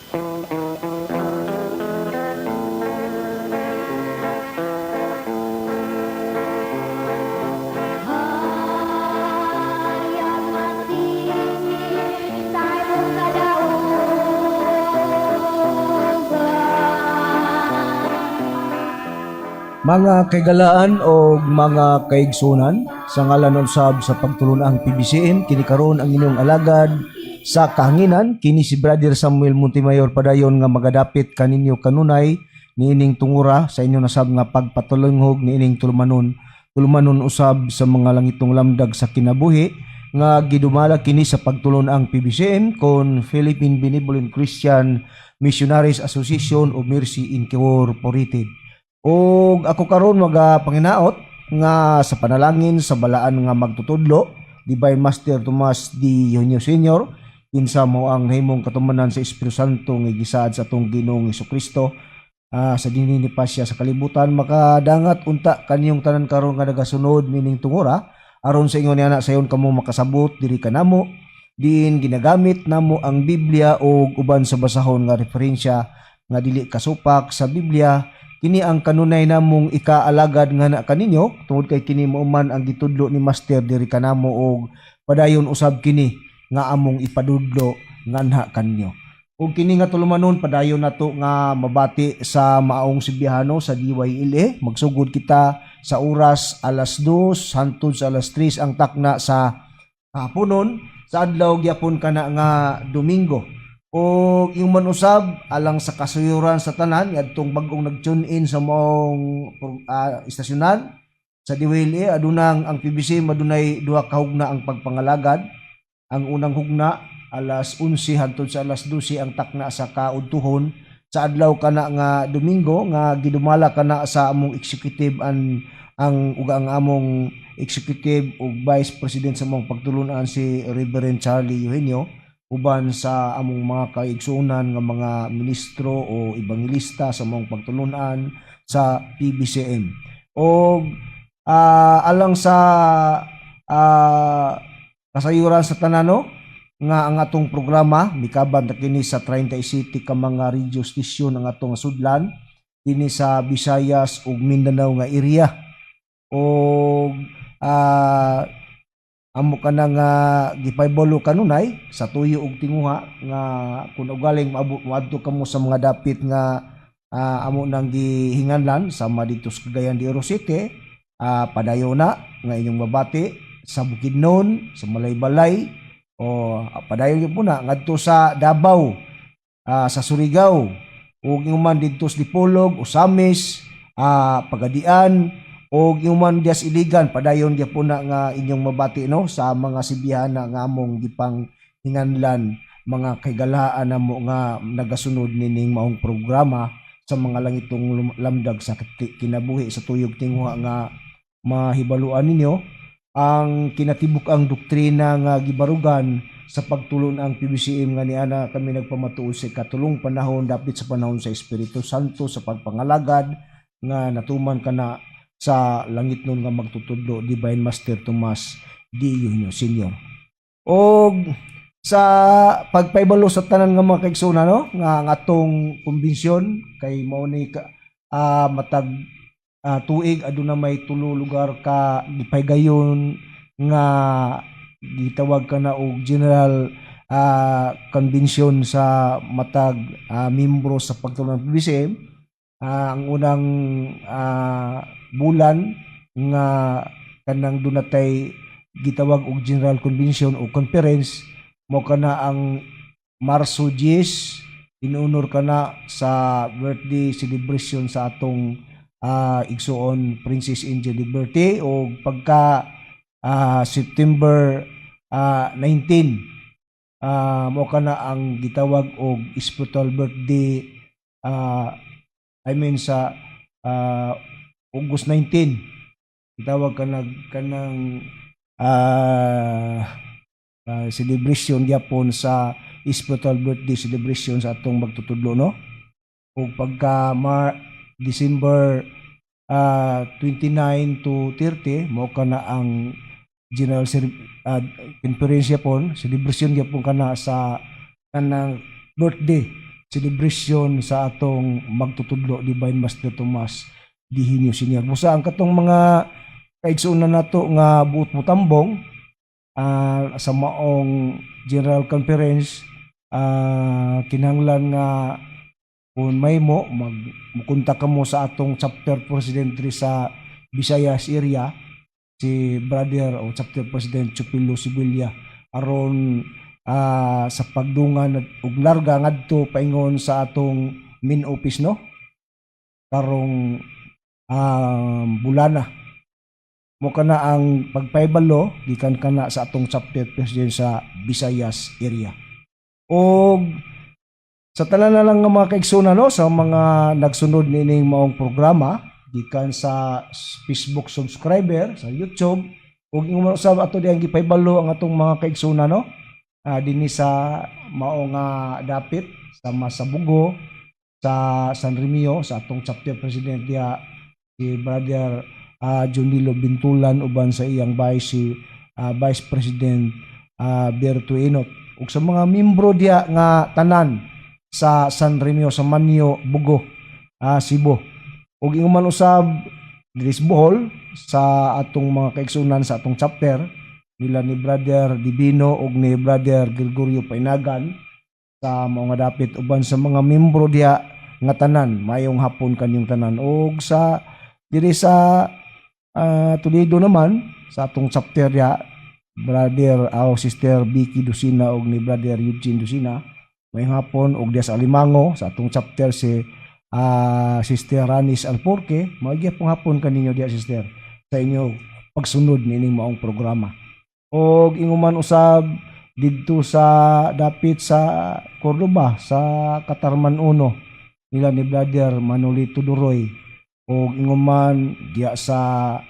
Mga kaigalaan o mga kaigsunan, sa ngalan usab sa pagtulunang PBCM, kini karon ang inyong alagad sa kahanginan, kini si Brother Samuel Montemayor padayon nga magadapit kaninyo kanunay niining tungura sa inyo nasab nga pagpatulunghog niining tulumanon usab sa mga langitong lamdag sa kinabuhi nga gidumala kini sa pagtulunang PBCM kon Philippine Benevolent Christian Missionaries Association o Mercy Incorporated. O ako karon panginaot nga sa panalangin sa balaan nga magtutudlo Divine Master Tomas D. Junio Sr. kinsa mo ang nahimong katumanan sa Espiritu Santo nga gisaad sa atong Ginoong Hesukristo sa dinhi pa siya sa kalibutan makadangat unta kaniyong tanan karon nga nagasunod nining tungura aron sa ingon ni anak sayon kamo makasabot diri kanamo din ginagamit namo ang Biblia o uban sa basahon nga referensya nga dili kasupak sa Biblia. Kini ang kanunay namong ikaalagad nga na kaninyo tungod kay kini mauman ang gitudlo ni Master diri kanamo og padayon usab kini nga among ipadudlo nganha kanyo. Ug kini nga tulumanon padayon nato nga mabati sa maong Sibihano sa DYLA. Magsugod kita sa oras alas 2 hangtod sa alas 3 ang takna sa haponon sa adlaw gyapon kana nga Domingo. O yung manusab alang sa kasuyuran sa tanan adtong bag-ong nag-tune in sa maong istasyonan sa DWLA adunang ang PBC madunay duha ka hugna ang pagpangalagad. Ang unang hugna alas 11 hangtod sa alas 12 ang takna sa kaudtuhon sa adlaw kana nga Domingo nga gidumala kana sa among executive ang among executive ug vice president sa among pagtulunan si Reverend Charlie Eugenio uban sa among mga kaigsunan nga mga ministro o ebanghelista sa among pagtulunan sa PBCM. O alang sa kasayuran sa tanano nga ang atong programa mikaban ta kini sa 37 ka mga radio station ang atong sudlan kini sa Visayas ug Mindanao nga area. O amo ka na nga gipaybolo kanunay sa tuyo ug tinguha nga kun ugaling maadto kamo sa mga dapit nga amo nang gihinganlan sama dito sa Cagayan de Oro City, padayon na nga inyong mabati sa Bukidnon, sa Malaybalay o padayon gyud po na ngadto sa Davao, sa Surigao ug man dito sa Dipolog, Osamis, Pagadian o human dias iligan padayon dia po na nga inyong mabati no sa mga Sibihana nga among gipang hinganlan mga kaigalaan namo nga nagasunod nining maong programa sa mga langitong lamdag sa kinabuhi sa tuyog tinguha nga mahibaluan ninyo ang kinatibuk-ang doktrina nga gibarugan sa pagtulon ang PBCM nga niana kami nagpamatuod sa katulong panahon dapit sa panahon sa Espiritu Santo sa pagpangalagad nga natuman kana sa langit nun nga magtutudlo Divine Master Tomas D. Junio Sr. O sa pagpaybalo sa tanan nga mga kaigsunan no nga atong kumbensyon kay mao ni matag tuig aduna may tulo lugar ka gipaygayon nga gitawag kana og general convention sa matag membro sa pagtulong ng PBCM. Ang unang bulan nga kanang dunatay gitawag og General Convention o Conference mo kana ang Marso 10 inunor kana sa birthday celebration sa atong igsuon Princess Angel Liberty o pagka September 19 mo kana ang gitawag og spiritual birthday sa August 19 gitawag kanang celebration gyapon sa spiritual birthday celebration sa atong magtutudlo no ug pagka December 29 to 30 mo kana ang general conference yapon celebration gyapon kana sa kanang birthday celebration sa atong magtutudlo Divine Master Tomas Dihinio Senior. Busa ang katong mga kaigsunan nato nga buot mo tambong sa maong General Conference, kinahanglan nga kung may mukunta ka mo sa atong chapter president diri sa Visayas area, si brother o chapter president Chupilo Sibilia, aron sa pagdungan ug larga ngadto paingon sa atong main office no karong bulana mo kana ang pagpaybalo gikan kana sa atong chapter president sa Visayas area. Og sa tanan na lang nga mga kaigsunan no, sa mga nagsunod nining maong programa gikan sa Facebook subscriber, sa YouTube, ug ingon usab ato diang gipaybalo ang atong mga kaigsunan no, dinhi sa maong dapit sa Masabugo, sa San Remio, sa atong chapter president diya si brother Junilo Bintulan, uban sa iyang vice Vice President Berto Inot, ug sa mga membro diya nga tanan sa San Remio, sa Manio, Bugo, Cebu. Ug ingon usab diri sa Bohol sa atong mga kaigsunan sa atong chapter nila ni Brother Divino ug ni Brother Gregorio Painagan sa mga dapit, uban sa mga membro diya nga tanan. Mayong hapon kanyong tanan. Ug sa diri sa Toledo naman sa atong chapter diya, Brother Sister Vicky Dusina ug ni Brother Eugene Dusina, mayong hapon. Ug diya sa Alimango sa atong chapter si Sister Ranis Alporque, maigya pong hapon kaninyo diya sister sa inyo pagsunod nining maong programa. Og inguman usab didto sa dapit sa Cordoba sa Katarman 1 nila ni Brother Manolito Duroy, og inguman diya sa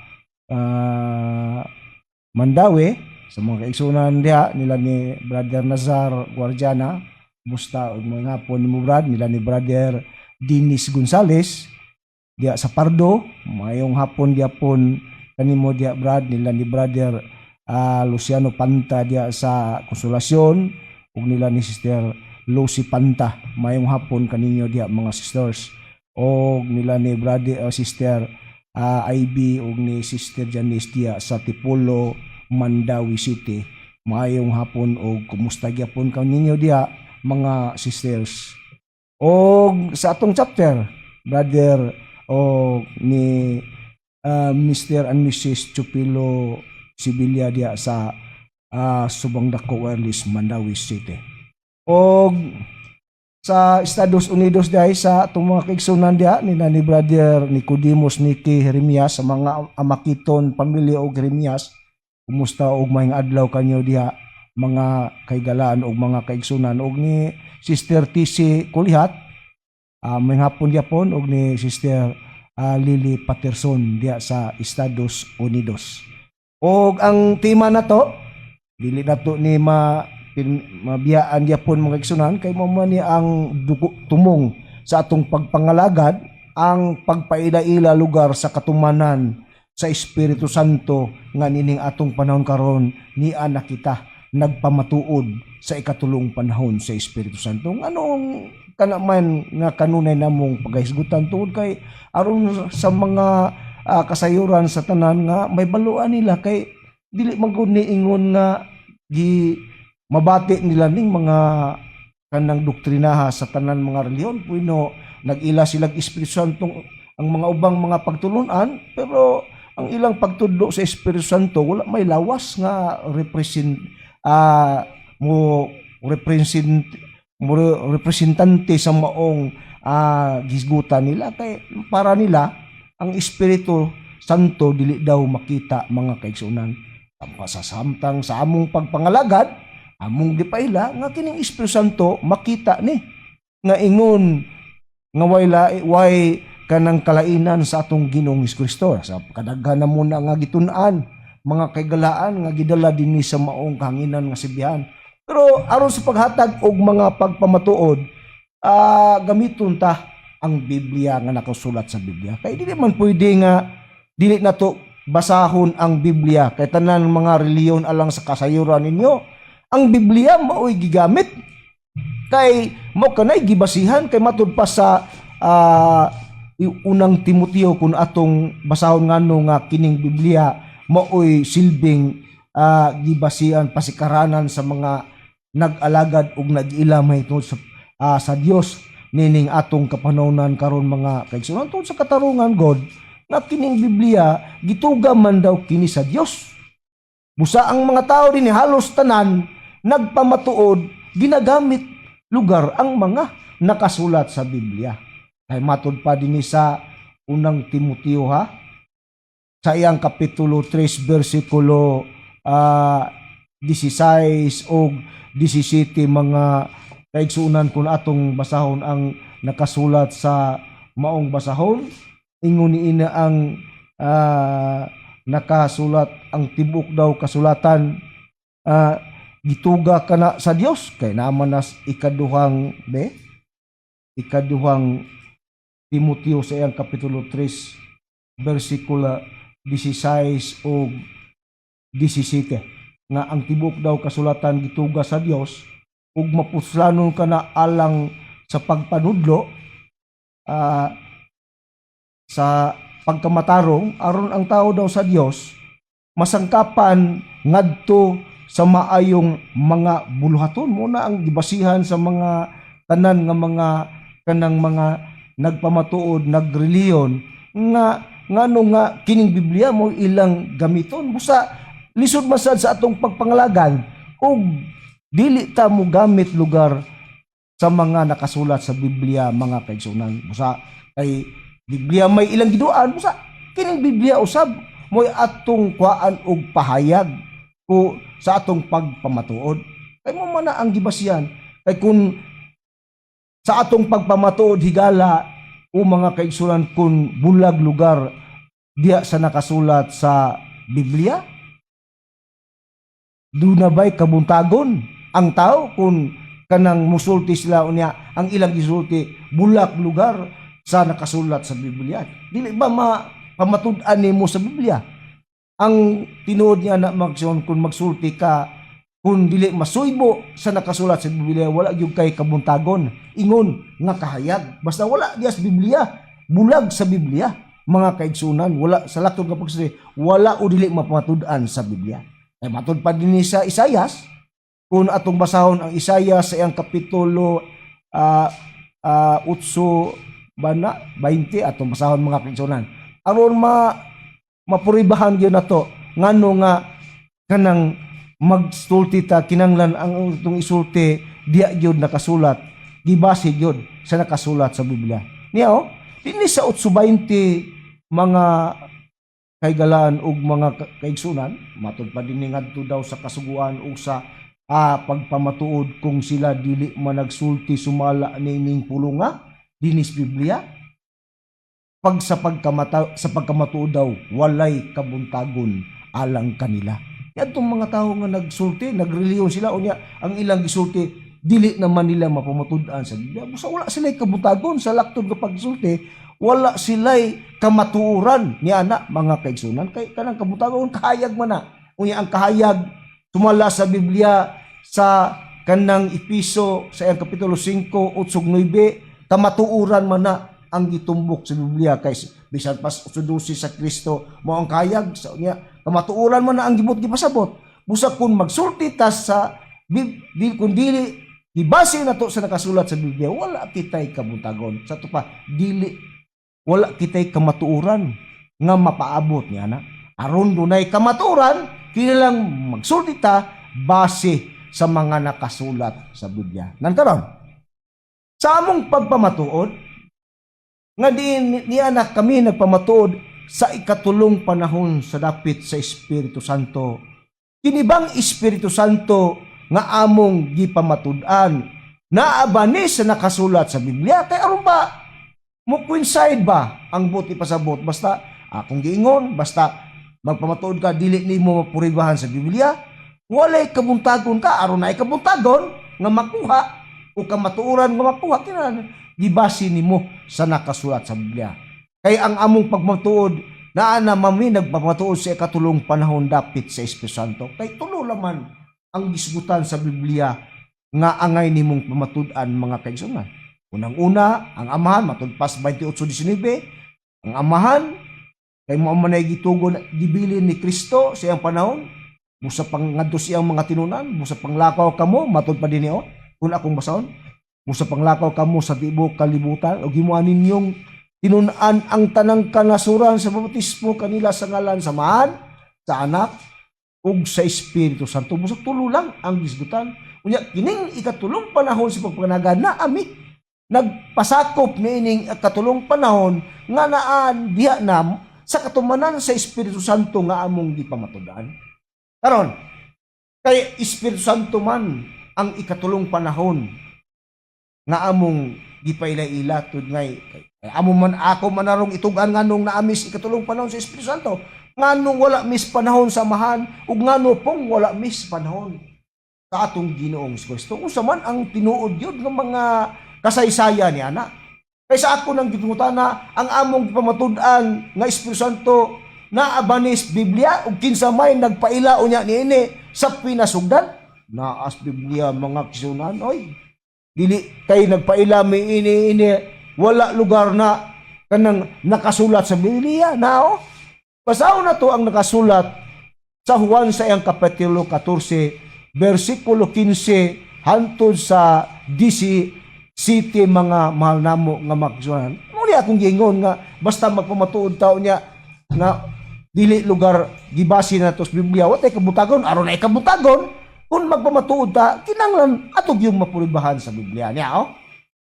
Mandawi sa mga kaigsunan diya nila ni Brother Nazar Guardiana, musta og mga hapon ni Brad nila ni Brother Dinis Gonzales diya sa Pardo, mayong hapon diya pon kanimo diya Brad nila ni Brother Luciano Panta diya sa Konsolasyon ug nila ni Sister Lucy Panta, mayong hapon kaninyo diya mga sisters, og nila ni Brother Sister IB ug ni Sister Janice diya sa Tipolo, Mandawi City, mayong hapon og kumusta gyapon kaninyo diya mga sisters. Og sa atong chapter brother ni Mr. and Mrs. Chupilo Sibilia diya sa Subang Dako Wireless, Mandawi City. Og sa Estados Unidos diay sa atong mga kaigsunan diya nila ni Brother Nicodemus Nicky Jeremias sa mga Amakiton pamilya og Jeremias, kumusta og mayong adlaw kanyo diya mga kaigalaan og mga kaigsunan, og ni Sister TC Kulihat mayong hapon diya pon, og ni Sister Lily Patterson diya sa Estados Unidos. Og ang tema na to dili na to ni mabiyaan gyapon mga igsunan, kay mao man ni ang tumong sa atong pagpangalagad ang pagpaila-ila lugar sa katumanan sa Espiritu Santo nga nining atong panahon karon niya nakita nagpamatuod sa ikatulong panahon sa Espiritu Santo. Anong kanaman nga kanunay namong paghisgutan tuod kay aron sa mga kasayuran sa tanan nga may baluan nila, kay dili man gud ni ingon nga gi mabati nila ning mga kanang doktrinaha sa tanan mga reliyon, puno nag-ila sila Espiritu Santo ang mga ubang mga pagtulunan, pero ang ilang pagtudlo sa Espiritu Santo wala may lawas nga representante sa maong gisgutan nila, kay para nila ang Espiritu Santo dili daw makita mga kaigsunan. Samtang sa among pagpangalagad, among gipaila nga kining Espiritu Santo makita ni nga ingon nga way kanang kalainan sa atong Ginoong Kristo. Sa kadaghan na muna nga gitun-an mga kaigalaan nga gidala dinhi sa maong kahanginan nga sibihan. Pero aron sa paghatag og mga pagpamatuod, gamiton ta ang Biblia nga nakasulat sa Biblia. Kay dili man pwede nga dili nato basahon ang Biblia, kay tanan mga reliyon alang sa kasayuran ninyo. Ang Biblia mao'y gigamit Kay mo kanay gibasihan kay matud pa sa unang Timoteo kung atong basahon ngano nga kining Biblia maoy silbing gibasihan pasikaranan sa mga nag-alagad ug nag-ilamay tungod sa Dios nining atong kapanawnan karon mga kaigsunan tungod sa katarungan God nga kining Biblia gituga man daw kini sa Dios. Busa ang mga tao dinhi halos tanan nagpamatuod ginagamit lugar ang mga nakasulat sa Biblia. Kay matud pa dinhi sa unang Timoteo sa iyang kapitulo 3 bersikulo 16 o 17 mga kaigsunan kung atong basahon ang nakasulat sa maong basahon ingon niina ang nakasulat ang tibok daw kasulatan gituga kana sa Dios kay naman nas ikaduhang Timoteo sa iyang kapitulo 3 bersikulo 16 o 17 nga ang tibok daw kasulatan gituga sa Dios ug mapuslanon kana alang sa pagpanudlo sa pagkamatarong aron ang tao daw sa Dios masangkapan ngadto sa maayong mga buluhaton muna ang gibasihan sa mga tanan nga mga kanang mga nagpamatuod nagreliyon nga ngano nga kining Biblia mo ilang gamiton busa lisod masad sa atong pagpangalagan ug dili ta mo gamit lugar sa mga nakasulat sa Biblia mga kaigsunan busa kay Biblia may ilang giduan busa kining Biblia usab moy atong kuan og pahayag o sa atong pagpamatuod kay mo man ang gibasihan kay kun sa atong pagpamatuod higala o mga kaigsunan kun bulag lugar diya sa nakasulat sa Biblia duna bay kabuntagon ang tao kun kanang musulti sila unya ang ilang gisulti bulag lugar sa nakasulat sa Biblia. Dili ba pamatud-an nimo sa Biblia? Ang tinuod niya na kung magsulti ka, kung dili masuybo sa nakasulat sa Biblia, wala gyud kay kabuntagon. Ingon nga kahayag. Basta wala diya sa Biblia, bulag sa Biblia. Mga kaigsunan, wala sa laktod nga pagsabi, wala o dili mapamatud-an sa Biblia. Ay matud pa din sa Isayas, kung atong basahon ang Isayas sa iyang kapitulo 8 bana 20 atong basahon mga kaigsunan aron mapuribahan gyud nato ngano nga kanang magsulti ta kinanglan ang itong isulti diya gyud nakasulat gibase gyud sa nakasulat sa Biblia niya dinhi sa 8:20 mga kaygalaan ug mga kaigsunan matud pa dinhi ngadto daw sa kasuguan ug sa pagpamatuod kung sila dili man nagsulti sumala nining pulunga dinis Biblia pag sa pagkamatuod daw walay kabuntagon alang kanila. Yadtong mga tao nga nagsulti, nagreliyon sila unya ang ilang gisulti dili naman nila mapamatud-an sa Biblia. Busa wala sila kabuntagon sa laktod nga pagsulti, wala sila kamatuoran ni ana mga kaigsunan kay kanang kabuntagon kahayag man na. Unya ang kahayag sumala sa Biblia sa kanang Episo sa iyang kapitulo 5 8-9 kamatuuran man na ang gitumbok sa Biblia kay bisan pas usudusi sa Kristo mo ang kayag sa unya kamatuuran man na ang gibot gipasabot busa kun magsulti ta sa kun dili gibase nato sa nakasulat sa Biblia wala kitay kabuntagon sa to pa dili wala kitay kamatuuran nga mapaabot niya na aron dunay kamatuuran kinilang magsulti ta base sa mga nakasulat sa Biblia nan karon sa among pagpamatuod, nga ni anak kami nagpamatuod sa ikatulong panahon sa dapit sa Espiritu Santo. Kinibang Espiritu Santo nga among gipamatud-an, naabani sa nakasulat sa Biblia. Kaya aron ba, mo coincide ba ang buti pasabot? Basta akong giingon, basta magpamatuod ka, dili ni mo mapuribahan sa Biblia, walay kabuntagon ka, aron na kabuntagon nga makuha, o kamatuuran nga makuha kinahanglan gibase nimo sa nakasulat sa Biblia kay ang among pagmatuod naa na mami nagpamatuod sa ikatulong panahon dapit sa Espiritu Santo kay tulo laman ang gisgutan sa Biblia nga angay nimong pamatud-an mga kaigsunan. Unang-una, ang amahan matudpas 28:19, ang amahan kay mo manay gitugon gibilin ni Kristo sa iyang panahon, busa pang ngadto siyang mga tinunan, busa pang lakaw kamo matud pa dinhi kung akong basahon, busa pang lakaw kamo sa tibuok kalibutan ug himuan ninyong tinunan ang tanang kanasuran sa bautismo kanila sa ngalan sa Amahan, sa Anak ug sa Espiritu Santo. Busa tulo lang ang gisgutan. Unya kining ikatulong panahon sa pagpanagan na ami nagpasakop niining katulong panahon nga naan diha na sa katumanan sa Espiritu Santo nga among gipamatud-an. Karon kay Espiritu Santo man ang ikatulong panahon nga among gipaila-ila tud ngay amo man ako manarong itugan nganong naamis ikatulong panahon sa Espiritu Santo nganong wala mis panahon sa Amahan ug ngano pong wala mis panahon sa atong Ginoong Kristo. Unsa man ang tinuod yun ng mga kasaysayan ni ana. Kaysa ako nang gipungutana ang among pamatud-an nga Espiritu Santo na abanis Biblia ug kinsa may nagpaila unya niini sa pinasugdan naas Biblia mga kisunan oy dili kay nagpaila mi ini wala lugar na kanang nakasulat sa Biblia nao. Basaw na to ang nakasulat sa Juan sa iyang kapitulo 14 versikulo 15 hantod sa 17 mga mahal namo nga makisunan. Muli akong gingon nga basta magpamatuod tao niya nga dili lugar gibasi na to sa Biblia watay kabutagon aron ay kabutagon kung magpamatuod ta kinahanglan atog yung mapuribahan sa Biblia niya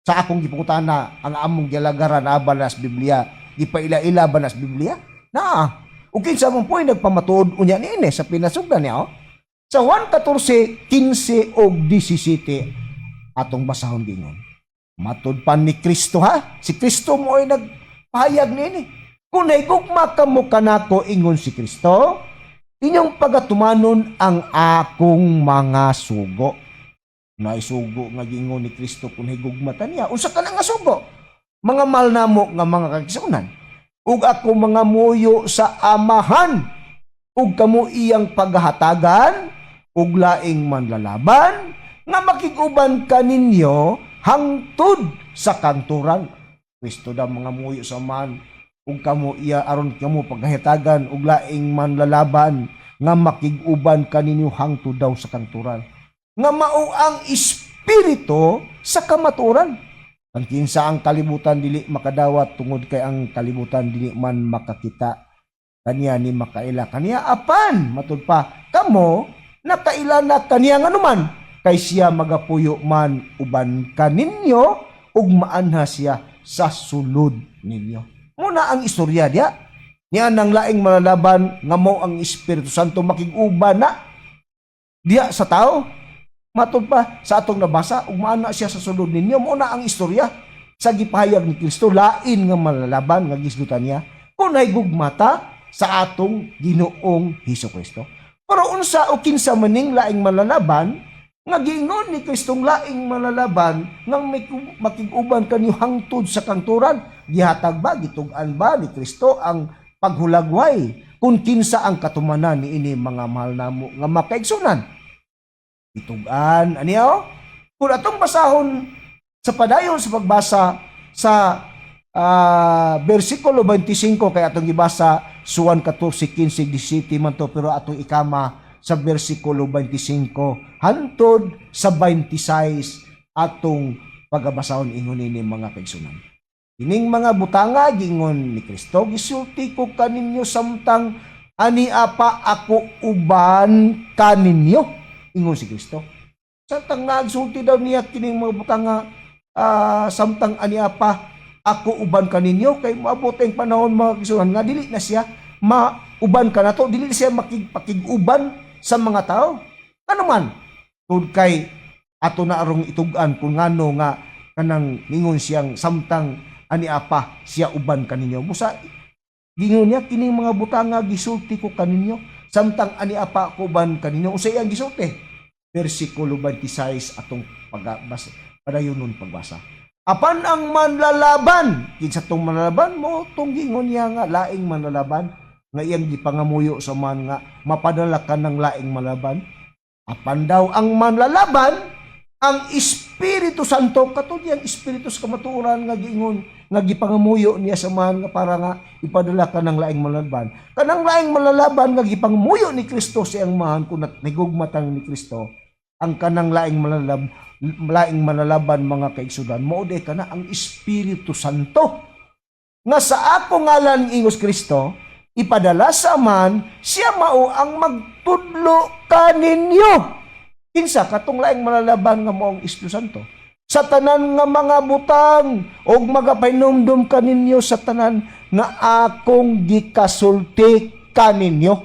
sa akong gipukutan na ang among gilagaran aba na sa Biblia gipaila-ila ba na sa Biblia na ug kinsa man po'y nagpamatuod unya niini sa pinasugdan niya sa Juan 14, 15 o 17 atong basahon dingon. Matud pa ni Kristo ha? Si Kristo mo ay nagpahayag nini. Kung naigugma kamo kanako ingon si Kristo, inyong pagatumanon ang akong mga sugo. Naisugo nga gingon ni Kristo kung naigugma ta niya. Unsa ka na nga sugo? Mga mahal namo nga mga kagisunan. Ug ako mga muyo sa Amahan. Ug kamo iyang paghahatagan ug laing manlalaban nga makiguban kaninyo hangtod sa kanturan. Kristo da mga muyo sa man ug kamo iya aron kamo paghahatagan ug laing manlalaban nga makiguban kaninyo hangtod daw sa kanturan. Nga mao ang espiritu sa kamaturan. Ang kinsa ang kalibutan dili makadawat tungod kay ang kalibutan dili man makakita kaniya ni makaila kaniya apan matud pa kamo nakaila na kaniya nga naman kay siya magapuyo man uban kaninyo ug maanha siya sa sulod ninyo. Muna ang istorya diya niya nang laing malalaban nga mo ang Espiritu Santo makig-uban na diya sa tao. Matud pa sa atong nabasa ug maana siya sa sulod ninyo. Muna ang istorya sa gipahayag ni Kristo lain nga malalaban nga gisgutan niya kung naigugmata sa atong Ginoong Hesukristo. Pero unsa o kinsa maning laing malalaban nga giingon ni Kristong laing malalaban nga makig-uban kanyo hangtod sa kanturan gihatag ba gitug-an ba ni Kristo ang paghulagway kung kinsa ang katumanan niini mga mahal namo nga makaigsunan. Itug-an aniya kung atong basahon sa padayon sa pagbasa sa versikulo 25 kay atong gibasa Juan 14:15-17 man to pero atong ikama sa versikulo 25 hantod sa 26 atong pagabasahon ingon ni mga kaigsunan. Ining mga butanga gingon ni Kristo gisulti ko kaninyo samtang ani apa ako uban kaninyo ingon si Kristo. Samtang nagsulti daw niya kining mga butanga samtang ani apa ako uban kaninyo kay maabot ang panahon mga kisunan nga dili na siya mauban ka na to dili siya makig-uban sa mga tao ano man tud kay ato na arong itugan kung ngano nga kanang ningon siyang samtang ani apa siya uban kaninyo busa gingon niya kining mga butanga gisulti ko kaninyo samtang ani apa ko uban kaninyo usay ang gisulti versikulo 26 atong pagbasa padayonon pagbasa. Apan ang manlalaban, kinsa tong manlalaban mo tong gingon niya nga laing manlalaban nga iyang gipangamuyo sa man nga mapadala ka ng laing manlalaban. Apan daw ang manlalaban ang Espiritu Santo katulad yang Espiritu sa kamatuoran nga giingon nga gipangamuyo niya sa man nga para nga ipadala ka ng laing malalaban. Kanang laing malalaban nga gipangamuyo ni Kristo siyang mahan kun nigugmatang ni Kristo ang kanang laing malalaban mga kaigsudan mao day kana ang Espiritu Santo nga sa ako ngalan ingos Kristo ipadala sa man siya mao ang magtudlo kaninyo. Kinsa katong laing malalaban nga moong Espiritu Santo sa tanan nga mga butang og magapainomdom kaninyo sa tanan nga akong gikasulti kaninyo.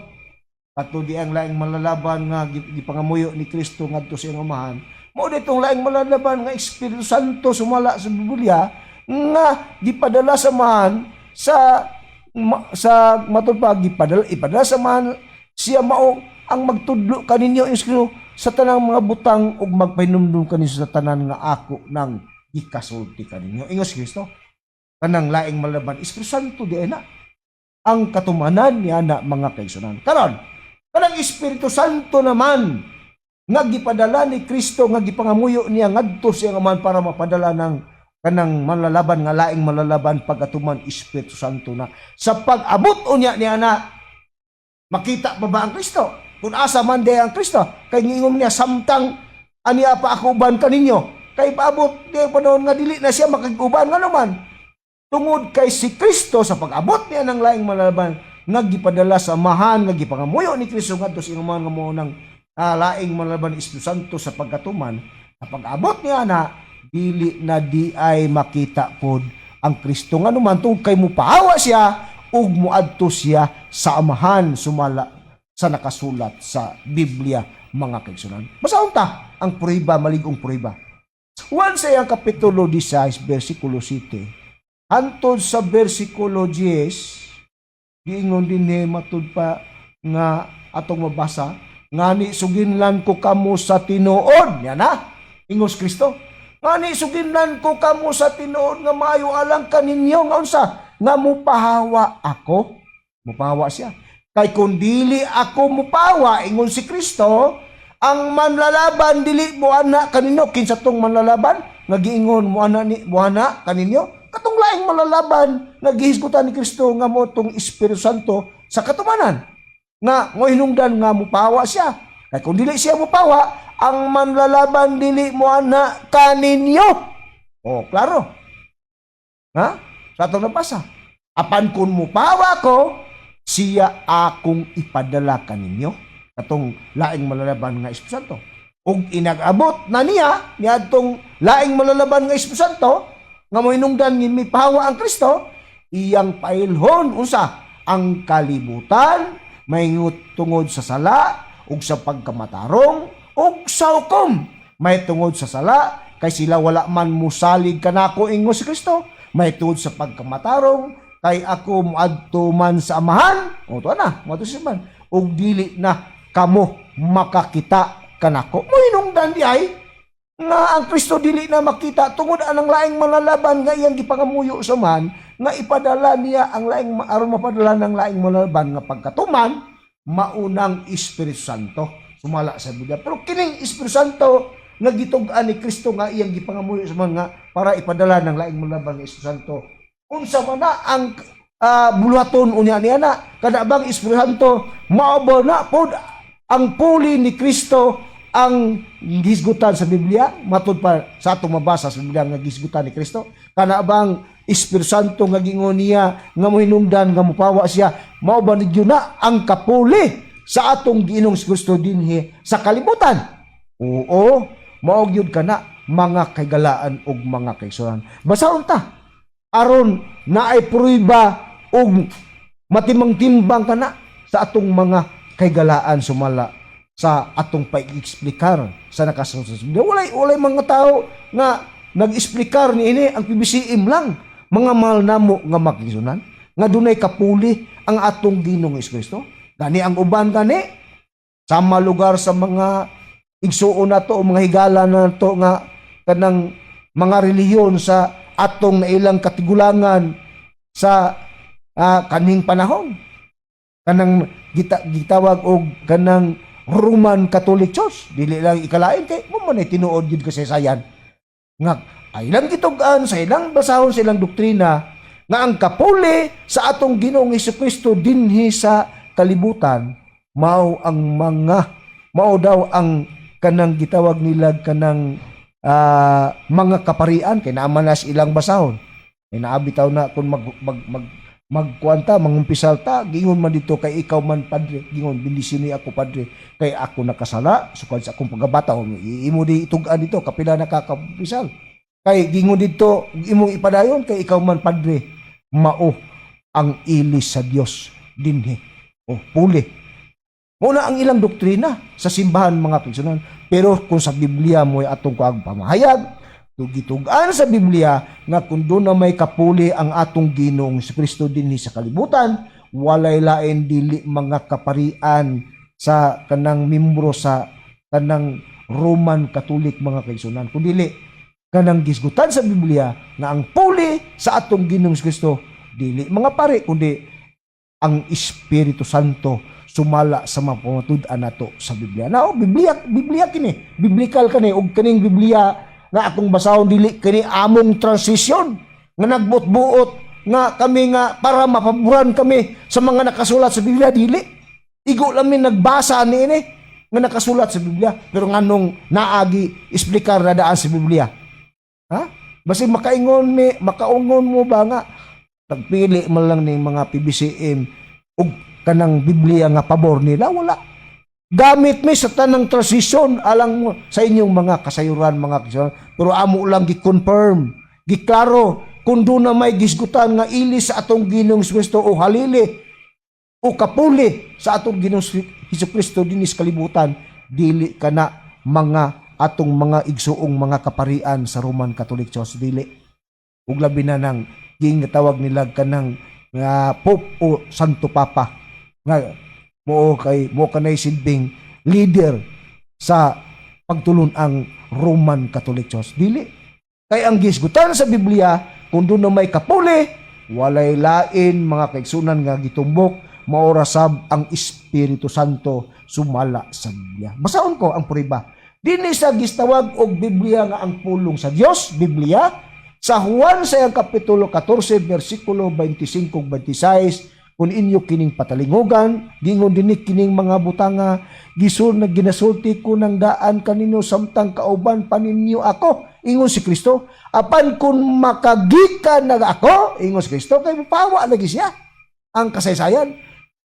Kato di ang laing malalaban nga gipangamuyo ni Kristo ngadto sa iyang amahan. Mao ditong laing malalaban nga Espiritu Santo sumala sa Biblia nga gipadala sa man sa matupag ipadala sa man siya mao ang magtudlo kaninyo Espiritu sa tanang mga butang ug magpainumdum kaninyo sa tanan nga ako nang gikasulti kaninyo. Ingos Kristo kanang laing malalaban Espiritu Santo di na ang katumanan niya na mga kaigsunan. Karon kanang Espiritu Santo naman nga gipadala ni Kristo nga gipangamuyo niya ngadto sa iyang amahan para mapadala ng kanang malalaban nga laing malalaban pagatuman Espiritu Santo na sa pag-abot unya niya na makita pa ba ang Kristo? Kung asa man day ang Kristo, kay ngingom niya samtang aniya pa ako uban kaninyo. Kay paabot di panahon nga dili na siya makag-uban nga naman. Tungod kay si Kristo sa pag-abot niya ng laing malalaban nga gipadala sa amahan nga gipangamuyo ni Kristo ngadto sa amahan nga mao ng laing malalaban Espiritu Santo sa pagkatuman. Sa pag-abot niya na dili na di ay makita pod ang Kristo nga naman tungod kay mupahawa siya ug muadto siya sa amahan sumala sa nakasulat sa Biblia mga kaigsunan. Basahon ta ang prueba maligong prueba. Juan sa iyang kapitulo 16 bersikulo 7 hantod sa bersikulo 10 giingon dinhi matud pa nga atong mabasa ngani suginlan ko kamo sa tinuod niya na ingos Kristo. Ngani suginlan ko kamo sa tinuod nga maayo alang kaninyo nga unsa nga mupahawa ako. Mupahawa siya. Kay kung dili ako mupawa, ingon si Kristo, ang manlalaban dili mo ana kaninyo. Kinsa tong manlalaban? Nagiingon mo ana ni buhana kaninyo. Katong laing manlalaban, nagihisgutan ni Kristo nga mo tong Espiritu Santo sa katumanan. Nga mo hinungdan nga mupawa siya. Kay kung dili siya mupawa, ang manlalaban dili mo ana kaninyo. Oh, klaro. Ha? Sa atong nabasa. Apan kung mupawa ko, siya akong ipadala kaninyo katong laing malalaban nga Espiritu Santo. Ug inag-abot na niya niadtong laing malalaban nga Espiritu Santo nga mohinungdan ni mipahawa ang Kristo, iyang pailhon unsa ang kalibutan mahingut tungod sa sala ug sa pagkamatarong ug sa hukom. May tungod sa sala kay sila wala man musalig kanako ingon si Kristo. May tungod sa pagkamatarong kay ako muadto man sa amahan, o to na, muadto sa man, ug dili na kamo makakita kanako. Mohinungdan di ay nga ang Kristo dili na makita tungod anang laing malalaban nga iyang gipangamuyo sa man nga ipadala niya ang laing aron mapadala ng laing malalaban nga pagkatuman maunang Espiritu Santo sumala sa Biblia. Pero kining Espiritu Santo nga gitug-an ni Kristo nga iyang gipangamuyo sa man nga para ipadala ng laing malalaban nga Espiritu Santo. Unsa man na ang buluhaton unya niya na kada bang Espiritu Santo mao ba na pod ang puli ni Kristo ang gisgutan sa Biblia matud pa sa atong mabasa sa Biblia nga gisgutan ni Kristo kana bang Espiritu Santo nga gingon niya nga mohinungdan nga mopawa siya mao ba nidyo na ang kapuli sa atong Ginoong Kristo dinhi sa kalibutan. Oo, mao gyud kana mga kagalaan ug mga kaigsunan. Basahon ta aron naay prueba og matimang-timbang kana sa atong mga kaygalaan sumala sa atong pag-eksplikar sa nakasunod sa Biblia. Walay mga tao nga nag-eksplikar niini ang PBCM lang. Mga mahal namo nga makigsunan nga dunay kapuli ang atong Ginoong Kristo. Gani ang uban gani sa mga lugar sa mga igsuon nato o mga higala nato nga kanang mga relihiyon sa atong nailang katigulangan sa kaning panahon kanang gitawag og kanang Roman Catholic Church. Dili lang ikalain kay mo man ay tinuod gyud kasaysayan. Nga ay ilang gitugan sa ilang basahon sa ilang doktrina nga ang kapuli sa atong Ginoong Hesukristo dinhi sa kalibutan mao daw ang kanang gitawag nila kanang mga kaparian kay naaman na ilang basahon. Kay naabitaw na kung magkuanta, mangumpisal ta, gingon man dito kay ikaw man padre, gingon bendisyon ni ako padre, kay ako nakasala, sukad sa akong pagkabata, imo di itugan dito, kapila nakakapisal. Kay gingon dito, imong ipadayon, kay ikaw man padre, mao ang ilis sa Dios dinhi. Puli. Muna ang ilang doktrina sa simbahan mga kaigsoonan. Pero kung sa Biblia mo ay atong kuag pamahayag, tugitugan sa Biblia nga kung doon na may kapuli ang atong Ginoong Kristo dinhi sa kalibutan, walay lain dili mga kaparian sa kanang membro sa kanang Roman Catholic mga kaigsoonan. Kung dili kanang gisgutan sa Biblia nga ang puli sa atong Ginoong Kristo dili mga pare kundi ang Espiritu Santo sumala sa mga pamatud-an nato sa Biblia. Now, Biblia kini, biblical kani ug kaning Biblia nga akong basahon dili kini among transition nga nagbut-buot nga kami nga para mapaboran kami sa mga nakasulat sa Biblia dili. Igo lang mi nagbasa niini nga nakasulat sa Biblia pero nganong naagi explicar na daan sa Biblia. Ha? Basi makaungon mo ba nga pagpili man lang ning mga PBCM ug kanang Biblia nga pabor nila, wala. Gamit mi sa tanang transition alang mo sa inyong mga kasayuran, mga kasayuran. Pero amo lang gi-confirm, giklaro, kung doon na may gisgutan nga ilis sa atong Ginoong Kristo o halili o kapuli sa atong Ginoong Kristo dinis kalibutan, dili kana mga atong mga igsuong mga kaparian sa Roman Catholic Church, dili. Ug labi na nang gingatawag nila kanang Pope o Santo Papa nga mo kanay silbing leader sa pagtulon ang Roman Catholic Church, dili. Kay ang gisgutan sa Biblia kung doon na may kapuli, walay lain mga kaigsunan nga gitumbok, maora sab ang Espiritu Santo sumala sa Biblia. Basahon ko ang puriba. Dinhi sa gistawag og Biblia nga ang pulong sa Dios, Biblia. Sa Juan sa kapitulo 14 bersikulo 25-26, kung inyo kining patalingogan, gingon dinik kining mga butanga, ginasulti ko ng daan kanino samtang kauban paninyo ako, ingon si Kristo. Apan kung makagikan na ako, ingon si Kristo, kay mapawa lagi siya. Ang kasaysayan,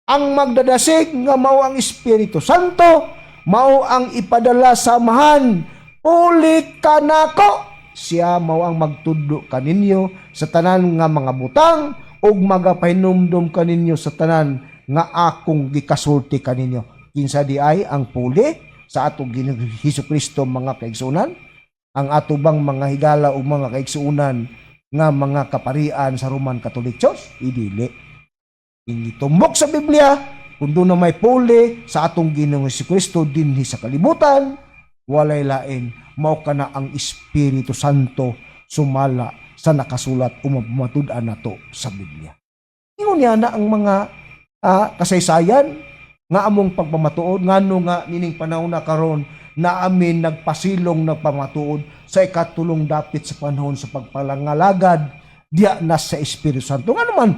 ang magdadasig nga mao ang Espiritu Santo, mao ang ipadala samahan, uli ka nako. Siya mao ang magtudlo kaninyo sa tanan nga mga butang ug magapahinumdum kaninyo sa tanan nga akong gikasulti kaninyo. Kinsa di ay ang puli sa atong Ginoong Hesukristo mga kaigsunan, ang ato bang mga higala o mga kaigsuunan nga mga kaparian sa Roman Catholic Church, idili. Initumbok sa Biblia kung doon na may puli sa atong Ginoong Hesukristo dinhi sa kalibutan, walay lain mao kana ang Espiritu Santo sumala sa nakasulat o matud-an nato sa Biblia. Ingon niya na ang mga kasaysayan nga among pagpamatuod ngano nga nining panahon na karon na amin nagpasilong nagpamatuod sa ikatulong dapit sa panahon sa pagpalangalagad diya na sa Espiritu Santo. Nga naman,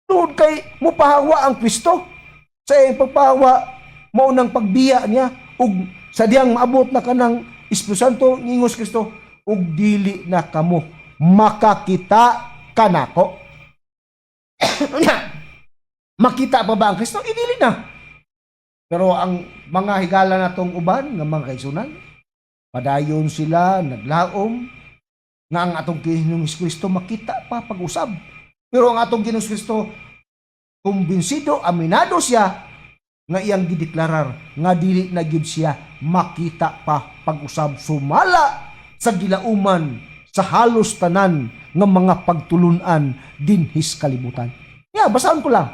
doon kay mupahawa ang Kristo sa pagpahawa mao nang pagbiya niya ug sa diyang maabot na kanang Espiritu Santo ngingos Kristo ug dili na kamo makakita kanako. Makita pa ba ang Kristo? Dili na. Pero ang mga higala natong uban nga mga kaigsunan, padayon sila naglaom nga ang atong Ginoong Kristo makita pa pag-usab. Pero ang atong Ginoong Kristo kumbinsido, aminado siya nga iyang gideklarar nga dili na gyud siya makita pa pag-usab sumala sa gilauman sa halos tanan nga mga pagtulunan dinhis kalibutan. Basahan ko lang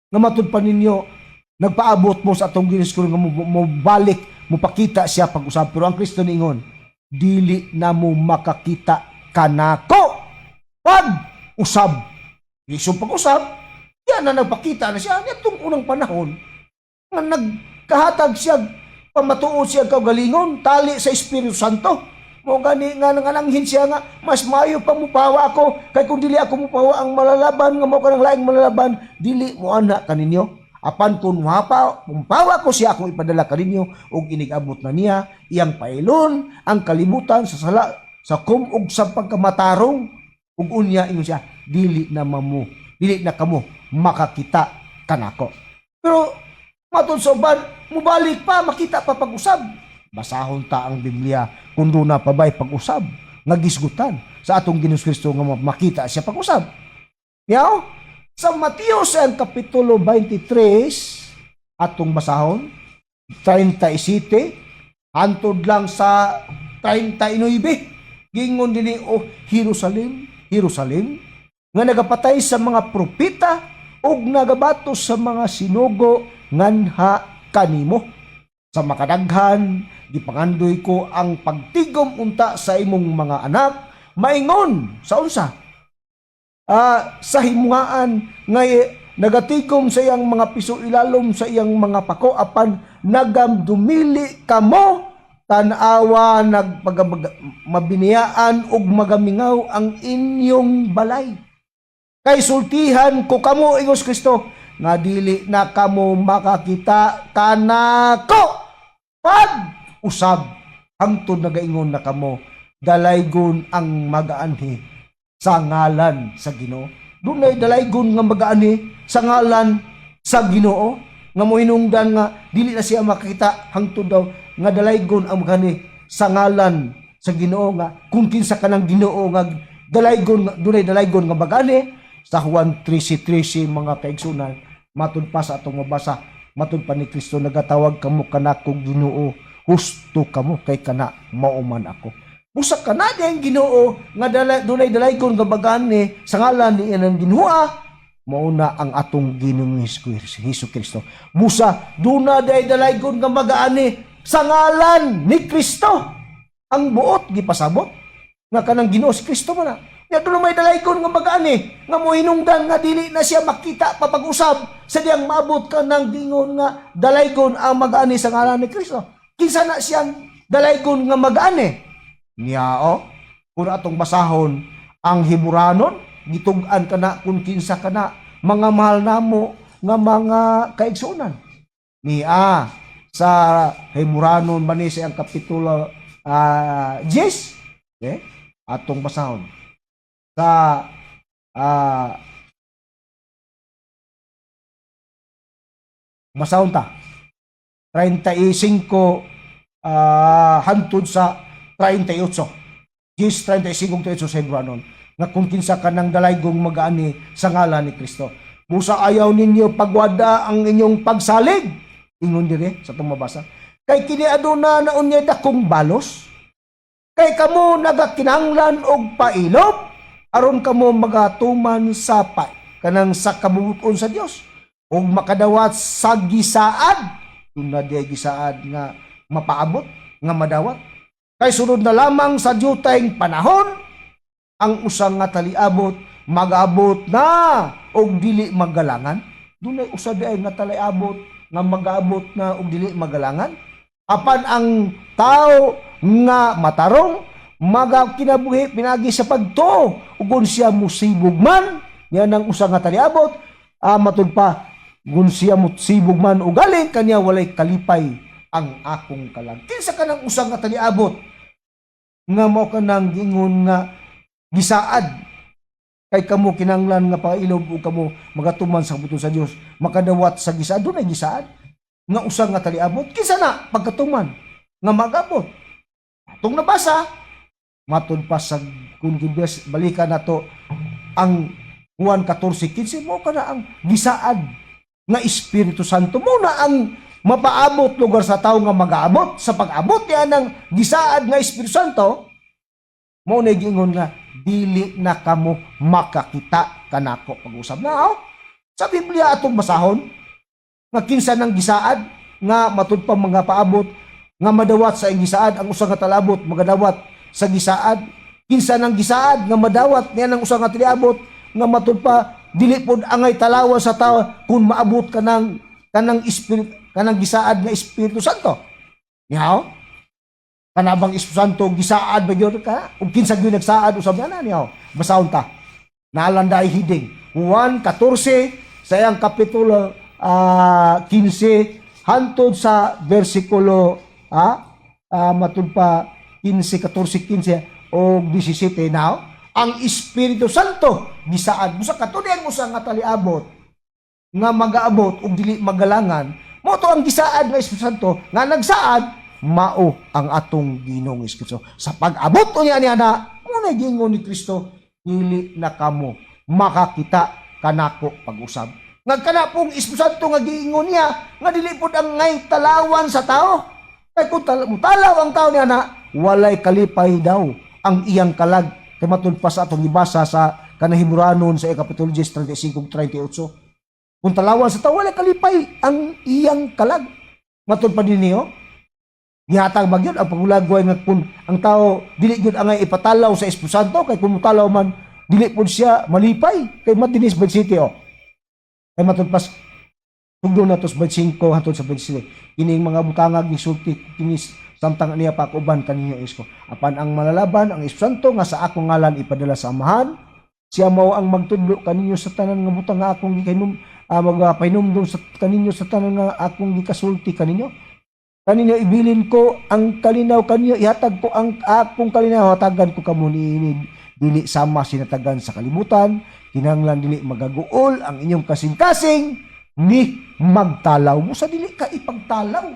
nga matud pa ninyo nagpaabot mo sa atong Ginoong Kristo nga mo balik mo pakita siya pag-usab, pero ang Kristo ningon dili na mo makakita kanako pag-usab. Isong pag-usab yan na nagpakita na siya nitong unang panahon nga nagkahatag siya pamatuod siya kaugalingon, tali sa Espiritu Santo. Mo gani nga nangananghin siya nga, mas maayo pa mupawa ako, kay kung dili ako mupawa ang malalaban, nga mo ka ng laing malalaban, dili mo ana kaninyo. Apan kung mupawa ko siya akong ipadala kaninyo, ug inigabot na niya, iyang pailon, ang kalibutan sa sala, sa kumog sa pagkamatarong, ug unya ingon siya, dili na kamo makakita kanako. Pero matod sa uban, mubalik pa, makita pa pag-usab. Basahon ta ang Biblia kung doon na pa ba'y pag-usab nga gisgutan sa atong Ginoong Kristo nga makita siya pag-usab. Yaw, sa Mateos ang kapitulo 23 atong basahon 37 hantod lang sa 39 gingon dinhi o Jerusalem, Jerusalem nga nagapatay sa mga propeta ug nagabatos sa mga sinugo nganha kanimo. Sa makadaghan, gipangandoy ko ang pagtigom unta sa imong mga anak, maingon sa unsa? Sa himungaan nga nagatigom sa iyang mga piso ilalom sa iyang mga pako apan nagamdumili kamo tan-awa mabiniyaan ug magamingaw ang inyong balay. Kay sultihan ko kamo ingos Kristo nga dili na kamo makakita kanako pag usab hangtod nagaingon na kamo dalaygon ang magaanhi sa ngalan sa Ginoo. Dunay dalaygon nga magaanhi sa ngalan sa Ginoo nga mohinungdan nga dili na siya makakita hangtod daw nga dalaygon ang magaanhi sa ngalan sa Ginoo nga kung kinsa kanang Ginoo nga dalaygon dunay dalaygon nga magaanhi sa Juan 13:13 mga kaigsunan. Matud pa sa atong mabasa, matud pa ni Kristo nagatawag kamo kanako Ginoo, husto kamo kay kana mauman ako. Busa kana diyang Ginoo nga dunay dalaygon nga bagani sa ngalan ni inang Ginoo, mauna ang atong Ginoong Hesus Kristo. Busa duna day dalaygon nga magaani sa ngalan ni Kristo. Ang buot gipasabot nga kanang Ginoo si Kristo man na. Nga doon may dalaygon nga magaani, nga mohinungdan nga dili na siya makita papag-usab sa diyang maabot ka ng gingon nga dalaygon ang magaani sa ngalan ni Kristo. Kinsa na siyang dalaygon nga magaani? Niyao, kung atong basahon ang Heburanon, gitug-an ka na kung kinsa ka na mga mahal namo nga mga kaigsunan. Niya, sa Heburanon manisi ang kapitulo 10, okay? Atong basahon. Sa basahon ta 35 hantod sa 38 35 sa Heburanon nga kung kinsa ka ng dalaygong magaani sa ngalan ni Kristo. Busa ayaw ninyo pagwada ang inyong pagsalig ingon dire sa itong mabasa kay kini aduna na unyay dakong balos kay kamo nagakinahanglan og pailob aron kamo magatuman sa kanang sa kabubuton sa Dios ug makadawat sa gisaad tunda di gisaad nga mapaabot nga madawat kay sunod na lamang sa diyutayng panahon ang usang nga taliabot mag-abot na og dili magalangan dunay usa di ay nga taliabot nga mag-abot na og dili magalangan apan ang tao nga matarong kinabuhi pinagi sa pagtuo ug siya musibog man niya nang usa nga taliabot matud pa gun siya musibog man ugali kaniya walay kalipay ang akong kalang kinsa kanang usa nga taliabot nga mao kanang gingon nga gisaad kay kamo kinanglan nga pailob ug kamo magatuman sa buton sa Dios makadawat sa gisaad dunay gisaad nga usa nga taliabot kinsa na pagkatuman nga magabot atong nabasa matud pa sa kung balikan nato ang Juan 14:15 mo kana ang gisaad nga Espiritu Santo mo na ang mapaabot lugar sa tao nga mag-aabot sa pag-abot niya ng gisaad nga Espiritu Santo mo na gingon nga dili na kamo makakita kanako pag-usab na sa Biblia atong basahon nga kinsa nang gisaad nga matud pa mga paabot nga madawat sa gisaad ang usa nga talabot magadawat sa gisaad kinsa nang gisaad nga madawat niya ng usa nga tiliabot nga matud pa dili pod angay talawa sa tao kung maabot kanang espiritu kanang gisaad nga Espiritu Santo Niyaw? Kanabang Espiritu Santo gisaad ba gyud ka? Ug kinsa gyud nagsaad usab na niyaw. Basahon ta. Nalanday hiding. Juan 14 sa iyang kapitulo 15 hantod sa bersikulo matud pa 15, 14, 15 o 17 now, ang Espiritu Santo gisaad mo sa katudian mo sa nga taliabot nga magaabot ug dili magalangan mo to ang gisaad nga Espiritu Santo nga nagsaad mao ang atong Ginoong Espiritu. Sa pag-abot niya na muna gingon ni Kristo, dili na kamo makakita kanako pag-usab. Nagkana pong Espiritu Santo nga giingon niya nga dili pud ang ngay talawan sa tao. Kay kung talaw ang tao niya na walay kalipay daw ang iyang kalag. Kay matud pa sa atong gibasa sa kanahimuranon sa kapitulo 10 35-38. Kung talawan sa tao walay kalipay ang iyang kalag. Matud pa din niyo. Gihatag ba gyud ang pagulagway nga kung ang tao dili gyud angay ipatalaw sa Espiritu Santo kay kung mutalaw man dili pud siya malipay kay matinis bad city kay matudpas tugdo na tos bad 5 hantod sa bad 7 kining mga butangag gisulti kinis samtang niya pa kauban kaninyo isko apan ang malalaban ang Espiritu Santo nga sa akong ngalan ipadala sa amahan siya mao ang magtudlo kaninyo sa tanan nga butang nga akong gikainom magpainumdum sa kaninyo sa tanan nga akong gikasulti kaninyo. Kaninyo ibilin ko ang kalinaw kaninyo, ihatag ko ang akong kalinaw, hatagan ko kamo niinig, dili sama sinatagan sa kalibutan, kinahanglan dili magaguol ang inyong kasing-kasing, ni magtalaw mo sa dili ka ipagtalaw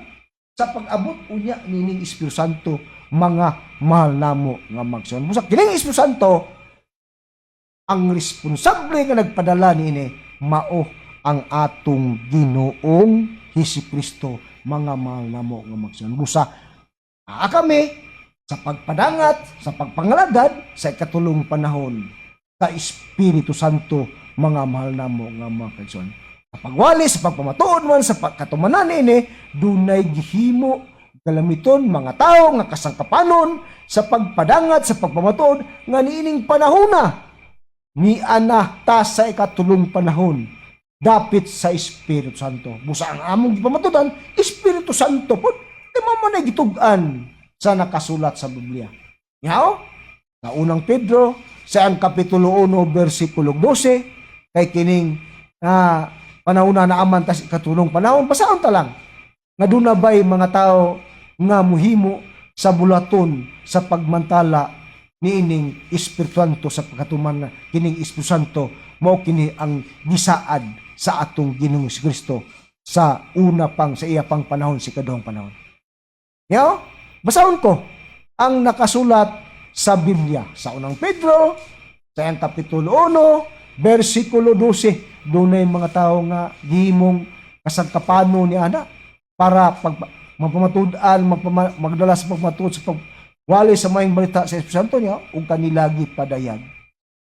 sa pag-abot unya nining Espiritu Santo, mga mahal namo nga magsuon. Busa kining Espiritu Santo, ang responsable nga nagpadala niini, mao ang atong Ginoong Hesukristo, mga mahal namo nga magsuon. Busa kami sa pagpadangat, sa pagpangalagad sa ikatulong panahon sa Espiritu Santo, mga mahal namo nga magsuon. Sa pagwali, sa pagpamatuod man sa katumanan ini, dunay gihimo galamiton mga tao nga kasangkapanon sa pagpadangat, sa pagpamatuod nga niining panahona ni ana ta sa ikatulong panahon dapit sa Espiritu Santo. Busa ang among gipamatudan, Espiritu Santo po. Di mo na gitugan sa nakasulat sa Biblia. Yaw? Sa unang Pedro, sa ang kapitulo 1, versikulo 12, kay kining panahon na naaman tas ikatulong panahon, basahon ta lang. Nga doon na ba'y mga tao nga muhimo sa bulaton sa pagmantala niining Espiritu Santo sa pagkatuman na kining Espiritu Santo mao kini ang gisaad sa atong Ginoong Kristo sa una pang sa iya pang panahon si kaduhang panahon. Yo, basahon ko ang nakasulat sa Biblia sa unang Pedro sa iyang kapitulo 1 bersikulo 12 dunay mga tao nga gihimong kasangkapano ni ana para magpamatudan magdala sa pagmatuod sa pagwali sa maayong balita sa Espiritu Santo niya ug kanilagi padayag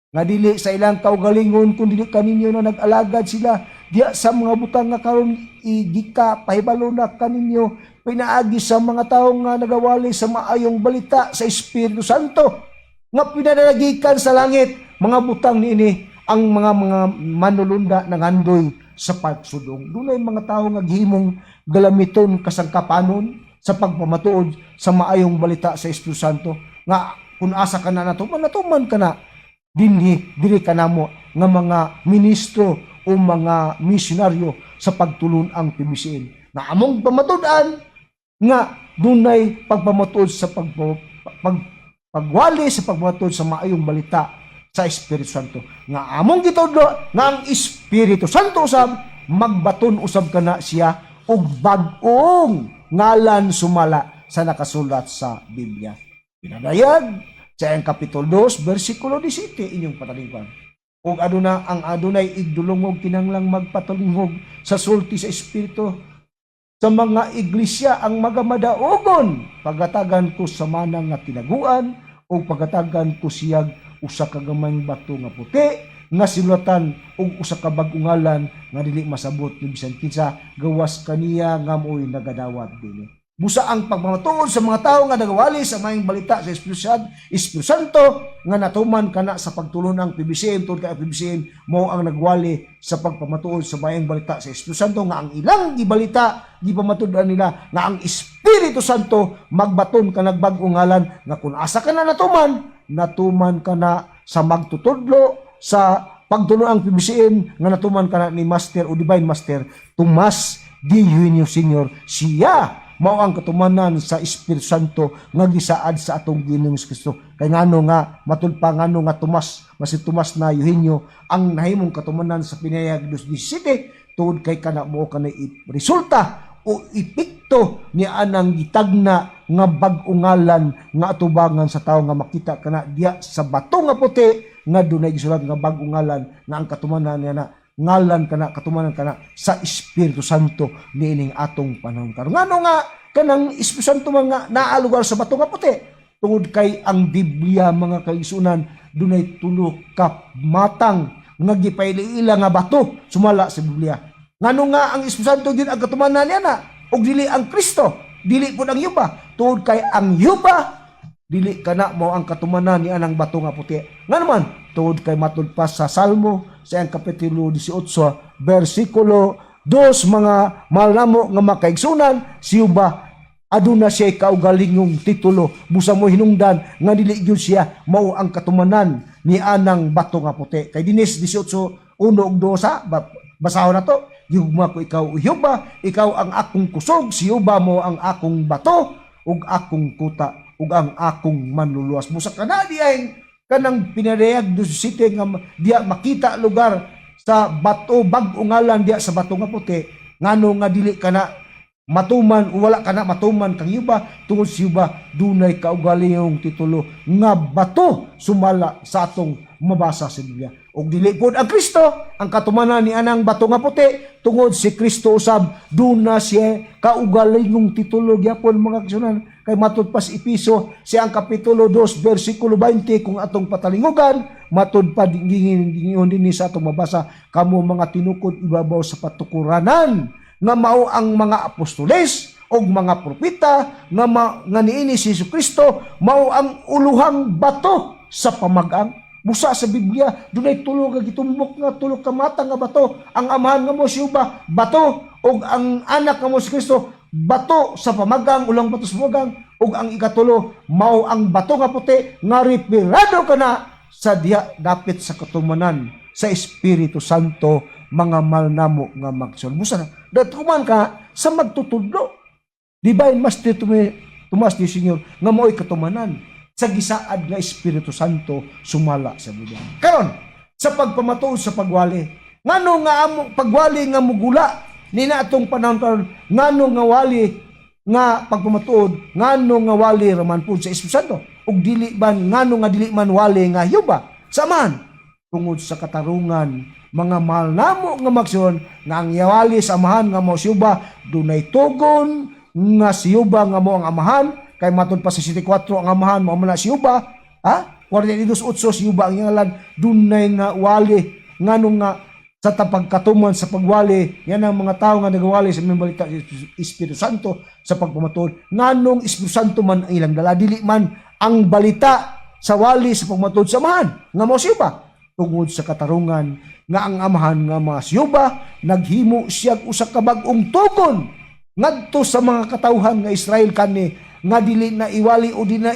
nga dili sa ilang kaugalingon kun dili kaninyo na nag-alagad sila diya sa mga butang nga karon igika pahibalo na kaninyo pinaagi sa mga tao nga nagawali sa maayong balita sa Espiritu Santo nga pinadalagikan sa langit mga butang niini ang mga manulunda nangandoy sa pagsudong. Dunay mga tao nga gihimong galamiton kasangkapanon sa pagpamatuod sa maayong balita sa Espiritu Santo nga kun asa ka na natuman ka na dili ka namo nga mga ministro o mga misyonaryo sa pagtulon ang PBCN. Na among pamatudan nga dunay pagpamatuod sa pagwali sa pagpamatuod sa maayong balita sa Espiritu Santo. Nga among gitudlo nga ang Espiritu Santo usab magbaton usab kana siya og bag-ong ngalan sumala sa nakasulat sa Biblia. Pinadayag sa ang kapitulo 2, versikulo 17, inyong patalingpan. Kung aduna ang adunay igdulungog kinanglang magpatalingog sa sulti sa Espiritu sa mga iglesia ang magamadaogon pagatagan ko sa manang nga tinaguan o pagatagan ko siyag usa ka gamayng bato nga puti nga silatan og usa ka bag-ungalan nga dili masabot ni bisan kinsa gawas kaniya nga mo'y nagadawat dinhi. Busa ang pagmamatuod sa mga tao nga nagawali sa maayong balita sa Espiritu Santo nga natuman kana sa pagtulon ng PBCN tungod kay PBCN mo ang nagwali sa pagpamatuod sa maayong balita sa Espiritu Santo nga ang ilang gibalita gipamatudan nila nga ang Espiritu Espiritu Santo magbaton ka nagbag-ong ngalan nga kung asa ka na natuman ka na sa magtutudlo sa pagtulo ang PBCN nga natuman ka na ni Master o Divine Master Tomas D. Eugenio Sr. Siya mao ang katumanan sa Espiritu Santo nga gisaad sa atong Ginoong Kristo. Kay ngano nga matulpa ngano nga si Tomas na Eugenio ang nahimong katumanan sa pinayag 2:17 tungod kay kana mo kanay resulta o epekto ni anang gitagna nga bag-ungalan nga atubangan sa tawo nga makita kana diya sa bato nga puti nga dunay gisulat nga bag-ungalan nga ang katumanan niya na ngalan kana katumanan kana sa Espiritu Santo niining atong panahon karon. Ngano nga kanang Espiritu Santo mga naalugar sa bato nga puti tungod kay ang Biblia mga kaigsunan dunay tulo ka matang nga gipaila nga bato sumala sa Biblia. Ngano nga ang Espiritu Santo din ang katumanan niya na ug dili ang Kristo, dili pud ang yuba tungod kay ang yuba dili kana mo ang katumanan ni anang bato nga puti. Nga naman tungod kay matud pa sa Salmo sa kapitulo 18 bersikulo 2 mga malnamo nga makaigsunan si yuba aduna siya kaugalingong titulo busa mo hinungdan nga dili gyud siya mao ang katumanan ni anang bato nga puti. Kay dinis 18 1 ug 2 basahon na to. Yugma ko ikaw Yuba, ikaw ang akong kusog, si Yuba mo ang akong bato ug akong kuta ug ang akong manluluwas. Busa kana diay kanang pinareyag 17 nga diya makita lugar sa bato bag-ungalan diya sa bato nga puti ngano nga dili kana matuman o wala kana matuman kang Yuba tungod si Yuba dunay kaugalingong titulo nga bato sumala sa atong mabasa sa Biblia. Og dili pod ang Kristo ang katumanan ni anang bato nga puti tungod si Kristo usab duna siya kaugalingong titulo gyapon mga kasunan kay matud pa sa Episo siya ang kapitulo 2 bersikulo 20 kung atong patalingugan matud pa dingingon dinhi sa atong mabasa kamo mga tinukod ibabaw sa patukuranan nga mao ang mga apostoles og mga propeta nga niini si Jesucristo mao ang uluhang bato sa pamag-ang. Busa sa Biblia dunay tulo ka gitumbok nga tulo ka mata nga bato. Ang amahan nga mo si Yuba bato og ang anak nga mo si Kristo bato sa pamagang ulang bato sa pamagang ug ang ikatulo mao ang bato nga puti nga referado kana sa diha dapit sa katumanan sa Espiritu Santo mga malnamo nga magsun. Busa datuman ka sa magtutudlo. Divine Master Tomas D. Sr. nga mao'y katumanan sa gisaad nga Espiritu Santo sumala sa Biblia. Karon sa pagpamatuod sa pagwali, ngano nga amo pagwali nga mugula ni na atong panahon karon, ngano nga wali nga pagpamatuod, ngano nga wali raman pud sa Espiritu Santo ug dili ban ngano nga dili man wali nga Yuba saman tungod sa katarungan mga malnamo nga magsun nga ang yawali sa amahan nga mo si Yuba dunay tugon nga si Yuba nga mo ang amahan kay matud pa sa 64 ang amahan mo man si Yuba 42:8 si Yuba ang ngalan dunay nga wali ngano nga sa tapagkatuman sa pagwali yan ang mga tao nga nagawali sa balita sa Espiritu Santo sa pagpamatuod nganong Espiritu Santo man ang ilang dala dili man ang balita sa wali sa pagmatuod sa amahan nga mo si Yuba tungod sa katarungan nga ang amahan nga mga si Yuba naghimo siya usa ka bag-ong tugon ngadto sa mga katawhan nga Israel kani nga dili na iwali o di na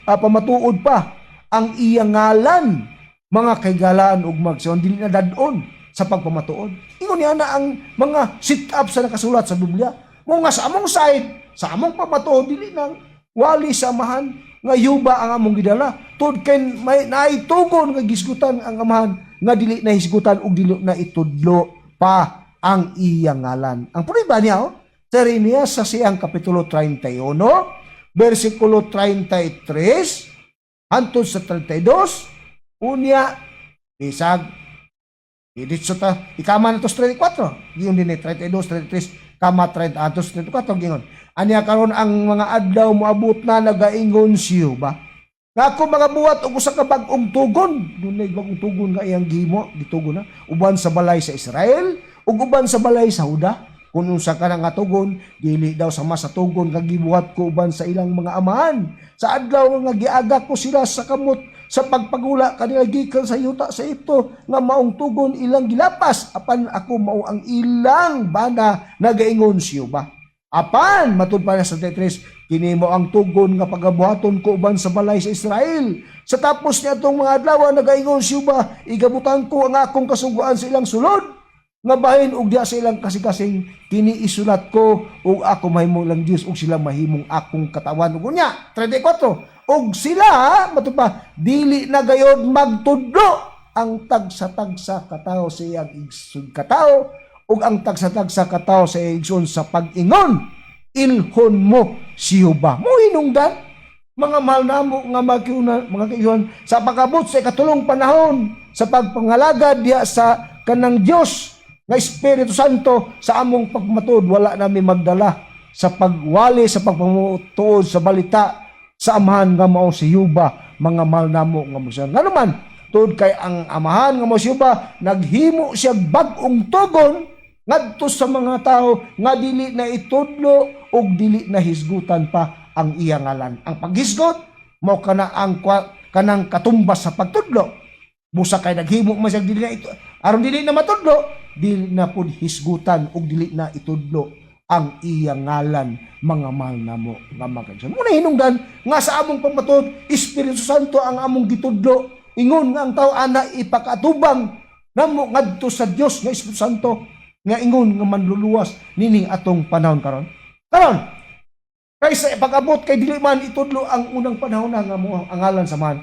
pamatuod pa ang iyang ngalan mga kaigalaan ug magson dili na dadon sa pagpamatuod. Ingon niya na ang mga sit-up sa nakasulat sa Biblia. Mo nga sa among side, sa among pamatuod dili nang wali sa amahan nga Yuba ang among gidala. Tud kay may naitugon nga gisgutan ang amahan nga dili na hisgutan ug dili na itudlo pa ang iyang ngalan. Ang prueba niya Jeremias sa siyang kapitulo 31, bersikulo 33 hangtod sa 32, unya bisag dito ta ikama na to 34 giyon din 32 33 kama 30 antos 34 giyon anya karon ang mga adlaw moabot na nagaingon si Yuba nga ako mga buhat og usa ka bag-ong tugon dunay bag-ong tugon nga iyang gihimo gitugon na uban sa balay sa Israel ug uban sa balay sa Huda kung unsa ka nga tugon dili daw sama sa tugon nga gibuhat ko uban sa ilang mga amahan sa adlaw nga giaga ko sila sa kamot sa pagpagula kanila gikan sa yuta sa Ipto nga maong tugon ilang gilapas apan ako mao ang ilang bana nagaingon si Yuba Apan matud pa na sa 33, kini mo ang tugon nga pagabuhaton ko uban sa balay sa Israel. Sa tapos niya itong mga adlaw nagaingon siya ba, igabutan ko ang akong kasuguan sa ilang sulod. Nga bahin og diya sa ilang kasing-kasing kini isulat ko ug ako mahimong lang Dios ug sila mahimong akong katawan ug unya 34 ug sila matud pa dili na gayod magtudlo ang tagsa-tagsa katawo sa iyang igsud katawo ug ang tagsa-tagsa katawo sa iyang igsoon sa pag-ingon ilhon mo si Jehova mo hinungdan mga mahal namo nga mga kaibigan sa pagabot sa ikatulong panahon sa pagpangalagad diha sa kanang Dios nga Espiritu Santo sa among pagmatud wala nami magdala sa pagwali sa pagpamutuod sa balita sa amahan nga mao si Jehova mga mahal namo nga musan nga naman tuod kay ang amahan nga mao si Jehova naghimo siya bag-ong tugon ngadto sa mga tao nga dili na itudlo ug dili na hisgutan pa ang iya ngalan ang paghisgot mao kana ang kanang katumbas sa pagtudlo busa kay naghimo man siya dili na ito aron dili na matudlo dili na pud hisgutan ug dili na itudlo ang iyang ngalan mga mahal namo nga magkaibigan. Muna hinungdan nga sa among pamatud Espiritu Santo ang among gitudlo ingon nga ang tao ana ipakatubang namo ngadto sa Dios nga Espiritu Santo nga ingon nga manluluwas nining atong panahon karon. Karon kaysa pag-abot kay dili man itudlo ang unang panahon nga mo ang ngalan sa man.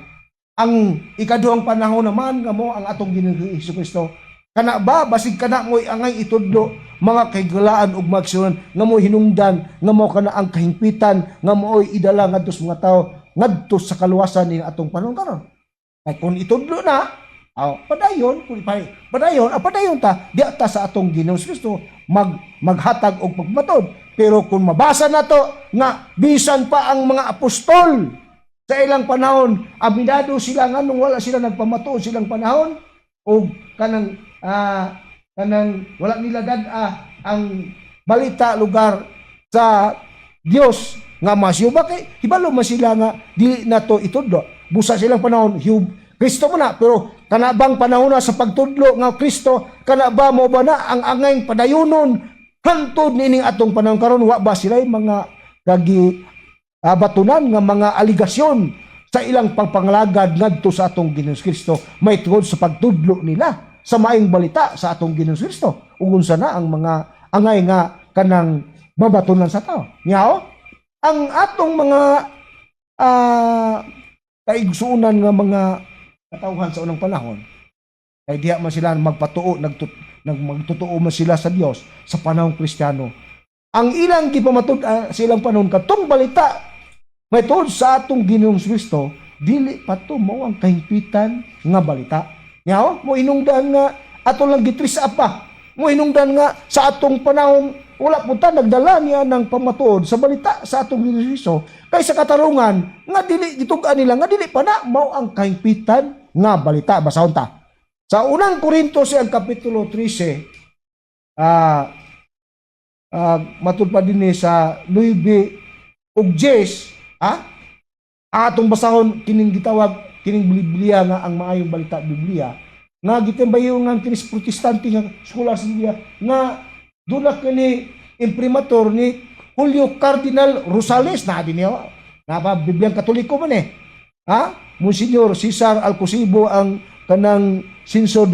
Ang ikaduhang panahon naman nga mo ang atong Ginoong Hesukristo. Kana ba basig kana mo'y angay itudlo mga kaygalaan ug magsuon nga mo hinungdan nga mo kana ang kahingpitan nga mo'y idala ngadto sa mga tao ngadto sa kaluwasan ning atong panahon karon. Kay kung itudlo na padayon padayon ta di ta sa atong Ginoong Kristo maghatag og pagmatod. Pero kung mabasa nato nga bisan pa ang mga apostol sa ilang panahon aminado sila nga nung wala sila nagpamatuod silang panahon o kanang wala nila ang balita lugar sa Dios nga masyuba kay hibalo man sila nga dili nato itudlo busa silang panahon Kristo mo na pero kana bang panahon na sa pagtudlo nga Kristo kana ba mo ba na ang angay padayunon hantod nining atong panahon karon wa ba sila mga kagi batunan nga mga aligasyon sa ilang pagpangalagad ngadto sa atong Ginoong Kristo may tungod sa pagtudlo nila sa maayong balita sa atong Ginoong Kristo ug unsa na ang mga angay nga kanang mabatunan sa tao niya ang atong mga kaigsuonan nga mga katawhan sa unang panahon kay diha man sila magpatuo magtotoo man sila sa Dios sa panahong Kristiyano ang ilang gipamatud sa ilang panahon katong balita may tuod sa atong Ginoong Kristo dili pa to mao ang kahingpitan nga balita niya mo hinungdan nga ato lang gitris apa mo hinungdan nga sa atong panahon wala po ta nagdala niya ng pamatuod sa balita sa atong Ginoong Kristo kay sa katarungan nga dili gitugan nila nga dili pa na mao ang kahingpitan nga balita basahon ta sa unang Korinto ang kapitulo 13 matud pa dinhi sa 9 ug 10 atong basahon kining gitawag kining Biblia nga ang maayong balita Biblia nga gitambayo nga kinis protestante nga eskwela sa Biblia nga dula kini imprimatur ni Julio Cardinal Rosales na dinhi na ba Bibliang Katoliko man Monsignor Cesar Alcosibo ang kanang Censor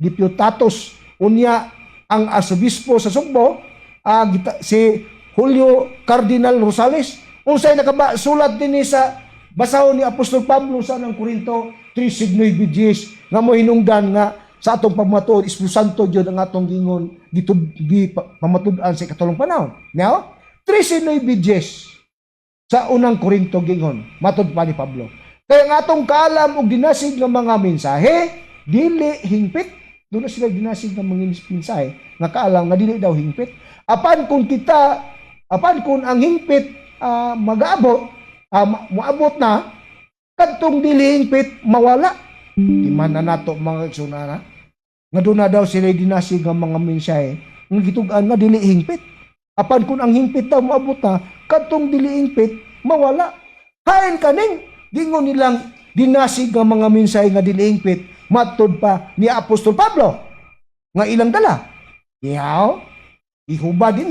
Deputatus unya ang arsobispo sa Sugbo si Julio Cardinal Rosales unsay nakasulat dinhi sa basahon ni Apostol Pablo sa nang Korinto 3:9 nga mo hinungdan nga sa atong pamatuod Espiritu Santo Dios ang atong gingon pamatud-an sa katulong panahon. Now 3:9 sa unang Korinto gingon matud pa ni Pablo. Kaya nga atong kaalam og dinasig nga mga mensahe dili hingpit. Doon na sila dinasig ng mga mensahe nga kaalam nga dili daw hingpit. Apan kung ang hingpit mag-aabot moabot na kadtong dili hingpit mawala. Di man na nato mga igsoon nga doon na daw sila dinasig ng mga mensahe nga gitugan nga dili hingpit. Apan kung ang hingpit daw moabot na kadtong dili hingpit mawala. Hain kaning gingon nilang dinasig ng mga mensahe nga dili hingpit matud pa ni Apostol Pablo nga ilang dala. Ihaw, ihuba din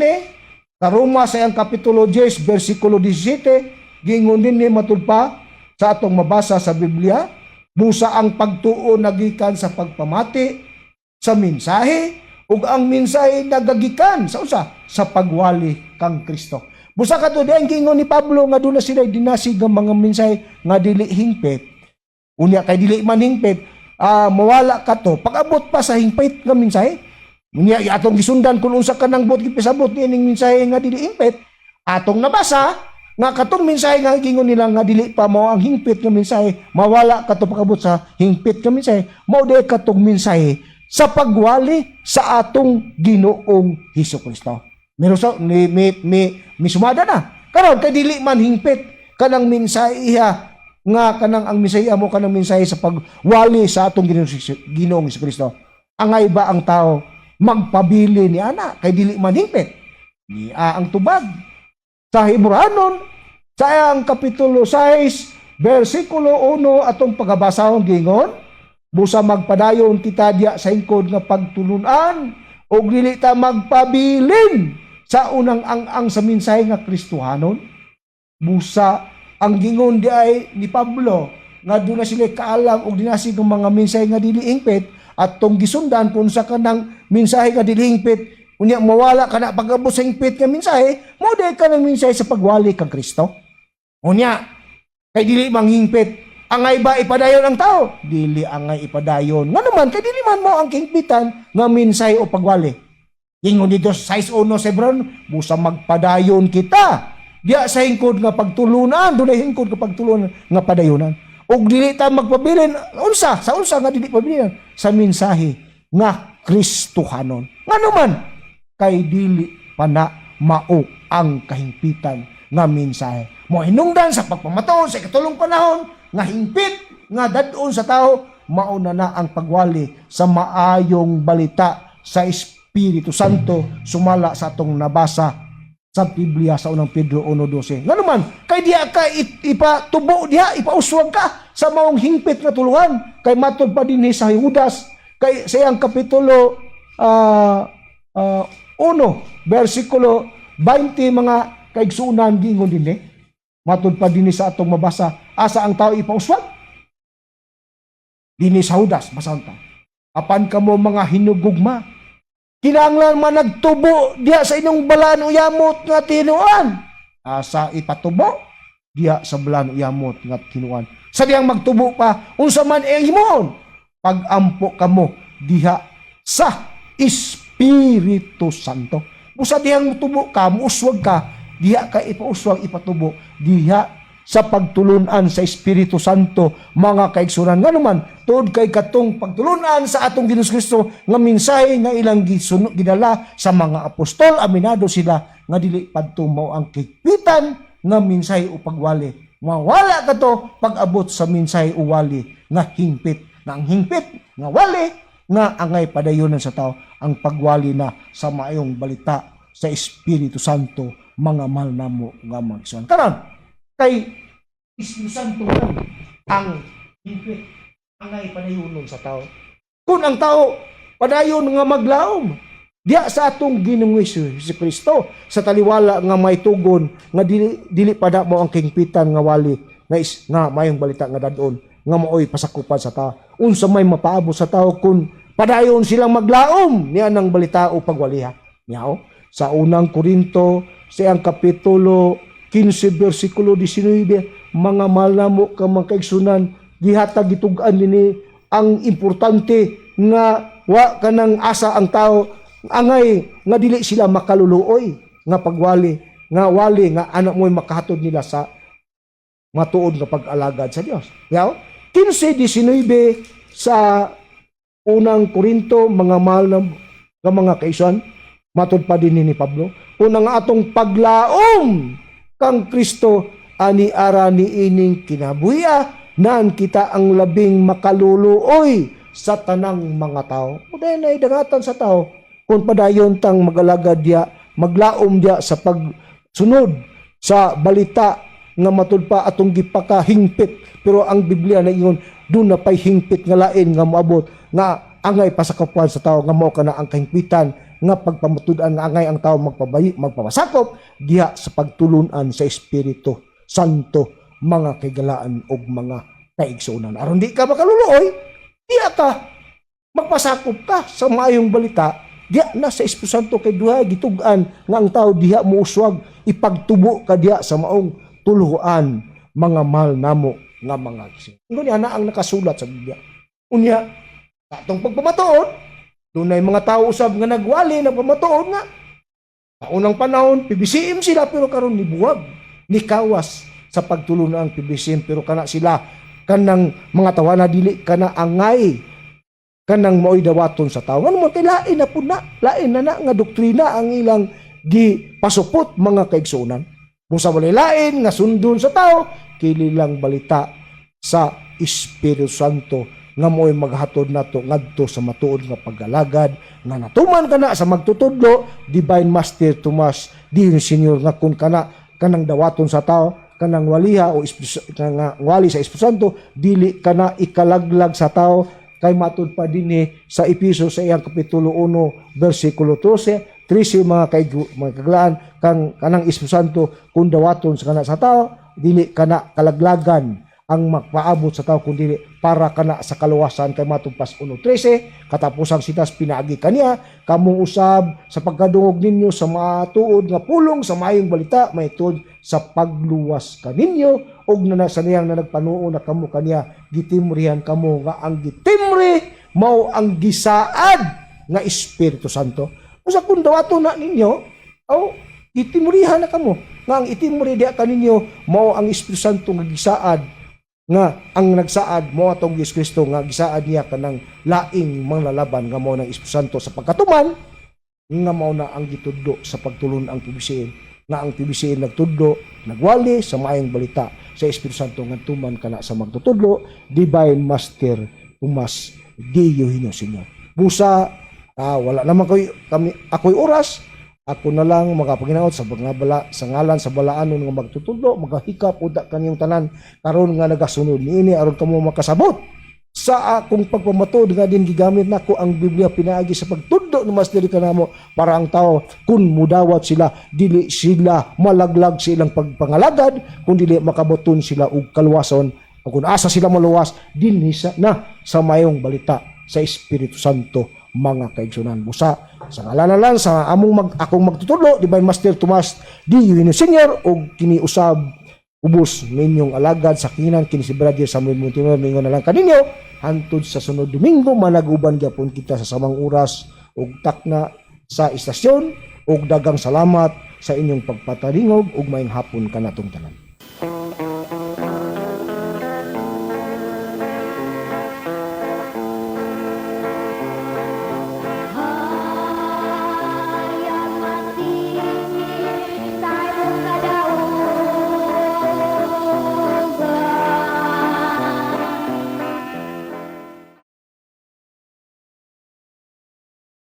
Sa Roma sa iyang kapitulo 10, versikulo 17, gingon din ni matud pa sa atong mabasa sa Biblia, busa ang pagtuo nagikan sa pagpamati sa mensahe ug ang mensahe nagagikan sa usa sa pagwali kang Kristo. Busa kadto diay gingon ni Pablo nga doon na sila dinasig ng mga mensahe nga dili hingpit. Unya kay dili man hingpit, mawala ka to pag-abot pa sa hingpit nga mensahe. Unya atong gisundan kung unsa ka nang buot gipisabot niining mensahe nga dili hingpit. Atong nabasa nga katong mensahe nga gingon nila nga dili pa mao ang hingpit nga mensahe, mawala ka to pag-abot sa hingpit nga mensahe, mao di katong mensahe sa pagwali sa atong Ginoong Hesukristo. Meron sa mi sumada na. Karon kay dili man hingpit kanang mensahe nga kanang ang mensahe mo kanang mensahe sa pagwali sa atong Ginoong Hesukristo. Angay ba ang tao magpabili ni ana kay dili man hingpit? Niya ang tubag sa Hebreanon sa ang kapitulo 6 versikulo 1 atong pagabasahon gingon, busa magpadayon kita diya sa hingkod nga pagtulunan og dili ta magpabilin sa unang ang sa mensahe nga Kristohanon. Busa ang gingon di ay ni Pablo nga doon na sila kaalam og dinasig ng mga mensahe nga dili hingpit at tong gisundan kung sa kanang mensahe nga dili hingpit unya mawala ka na pag-abot sa hingpit nga mensahe, mo di ka ng mensahe sa pagwali kang Kristo. Unya kay dili manghingpit, angay ba ipadayon ang tao? Dili angay ipadayon. Nga naman kay dili man mo ang hingpitan nga mensahe o pagwali. Ingon dito sa 6:1 sa Hebron, busa magpadayon kita diya sa hingkod nga pagtulunan, dunay hingkod nga pagtulunan nga padayonan. Og dili ta magpabilin unsa nga dili pabilin sa mensahe nga Kristohanon. Ngano man kay dili pa na mao ang kahingpitan nga mensahe. Mo hinungdan sa pagpamataw sa katulong panahon nga hingpit nga dadon sa tao, mao na ang pagwali sa maayong balita sa Espiritu Santo sumala sa atong nabasa sa Biblia sa unang Pedro 1:12. Nga naman, kay diha ka ipatubo diha, ipauswag ka sa maong hingpit nga tuluhan. Kay matod pa din sa Judas, kay sa iyang kapitulo 1, versikulo 20, mga kaigsuunan gingon din matod pa din sa atong mabasa, asa ang tao ipauswag? Dinis sa Judas, basahan ta. Apan kamo mga hinugugma, kinahanglan man nagtubo diha sa inyong balaan uyamot nga tinuan. Asa ipatubo diha sa balaan uyamot nga tinuan. Sa diyang magtubo pa, unsa man ang himon, pag-ampo kamo diha sa Espiritu Santo. Busa diyang tubo ka, muuswag ka, diha ka ipauswag, ipatubo diha sa pagtulunan sa Espiritu Santo, mga kaigsunan. Nga naman, tuod kay katong pagtulunan sa atong Ginoong Kristo nga mensahe nga ilang gidala sa mga apostol, aminado sila nga dili padto mao ang kikpitan nga mensahe o pagwali. Mawala ka to pag-abot sa mensahe o wali nga hingpit. Na ang hingpit nga wali nga angay padayonan sa tao, ang pagwali na sa maayong balita sa Espiritu Santo, mga mahal namo nga magsuan. Karon kay Espiritu Santo ang hingpit angay padayonon sa tao. Kung ang tao padayon nga maglaom diya sa atong Ginoong Jesucristo sa taliwala nga may tugon nga dili pada mo ang kingpitan nga wali nga mayong balita nga dadon nga maoy pasakupan sa tao. Unsa may mapaabot sa tao kung padayon silang maglaom niya ng balita o pagwaliha. Niyaw sa unang Korinto sa ang kapitulo 15 versikulo 19, mga mahal namo ka mga kaigsunan, gihatag gitugan nini ang importante nga wa kanang asa ang tao angay nga dili sila makaluluoy nga pagwali nga wali nga anak mo'y makahatod nila sa matuod nga pag-alagad sa Dios. Yaw 15:19 sa unang Korinto, mga mahal na mga kaigsunan, matud pa din ni Pablo, unang atong paglaom kang Kristo ani ara ni ining kinabuya naan kita ang labing makaluluoy sa tanang mga tao. Uday na idangatan sa tao kung padayon tang magalagad dia, maglaom dia sa pagsunod sa balita nga matud pa atong gipakahingpit. Pero ang Biblia na ingon doon na pay hingpit nga lain nga moabot nga angay pasakapuan sa tao nga mao kana ang kahingpitan nga pagpamatud-an nga angay ang tao magpapasakop diha sa pagtulunan sa Espiritu Santo, mga kaigalaan og mga kaigsunan. Aron di ka makaluluoy, diha ka magpasakop ka sa maayong balita, diha na sa Espiritu Santo kay duha gitug-an nga ang tao diha mouswag ipagtubo ka diha sa maong tuluan, mga mahal namo nga mga igsoon. Ngunit ana ang nakasulat sa Biblia. Unya, atong pagpamatuod, dunay mga tao usab nga nagwali ng pamatuod nga. Unang panahon, PBCM sila pero karon nibuwag, nikawas sa pagtulunan ang PBCM pero kana sila kanang mga tawana dili kana angay kanang maoy dawaton sa tao. Ano man kay lain na pud na, lain na nga doktrina ang ilang gipasupot, mga kaigsunan. Kung sa walay lain nga sundon sa tao, kinilang balita sa Espiritu Santo nga mo'y maghatod nato ngadto sa matuod nga pag-alagad nga natuman kana sa magtutudlo, Divine Master Tomas Dino Senior, nga kun kanang dawaton sa tao, kanang waliha o nga wali sa Espiritu Santo, dili kana ikalaglag sa tao, kay matud pa dinhi sa Episo sa iyang kapitulo 1 bersikulo 13 mga kaglaan kanang Espiritu Santo kung dawaton sa kana sa tao, dili kana kalaglagan ang magpaabot sa tao kundi para kana sa kaluwasan, kay matugpas 1:13 katapusang sitas pinaagi kaniya kamong usab sa pagkadungog ninyo sa matuod nga pulong sa maayong balita maitud sa pagluwas kaninyo, og sa niyang na nagpanuo na kamo kaniya gitimrihan kamo nga ang gitimri mao ang gisaad nga Espiritu Santo. Usa kun dawato na ninyo o gitimrihan na kamo nga ang itimri diha kaninyo mao ang Espiritu Santo nga gisaad, nga ang nagsaad mo atong Yesus Kristo nga gisaad niya kanang laing manglalaban nga mao ng Espiritu Santo sa pagkatuman nga mao na ang gitudlo sa pagtulon ang PBCN, nga ang PBCN nagtudlo nagwali sa maayong balita sa Espiritu Santo nga tuman kana sa magtutudlo Divine Master Tomas Dio Senior. Busa wala naman ako'y oras. Ako na lang magapaginaot sa mga bala sa ngalan sa balaanon nga magtutudlo, magahikap uda kaniyong tanan karon nga nagasunod niini aron kamo makasabot sa akong pagpamatud nga din gigamit nako ang Biblia pinaagi sa pagtudlo ni mas dili kanamo para ang tao kun mudawat sila dili sila malaglag sa ilang pagpangalagad, kun dili makaboton sila og kaluwason, kung asa sila maluwas dinhi na sa mayong balita sa Espiritu Santo, mga kaigsunan. Busa sa ngalan lang sa akong magtutudlo Divine Master Tomas Dio Senior og kini usab ubos ninyong alagad sa kinan kini si Brother Samuel Montenegro, mingon na lang kaninyo hantod sa sunod Domingo managuban gyapon kita sa samang oras og takna sa istasyon, og dagang salamat sa inyong pagpatalingog og maayong hapon kanatong tanan.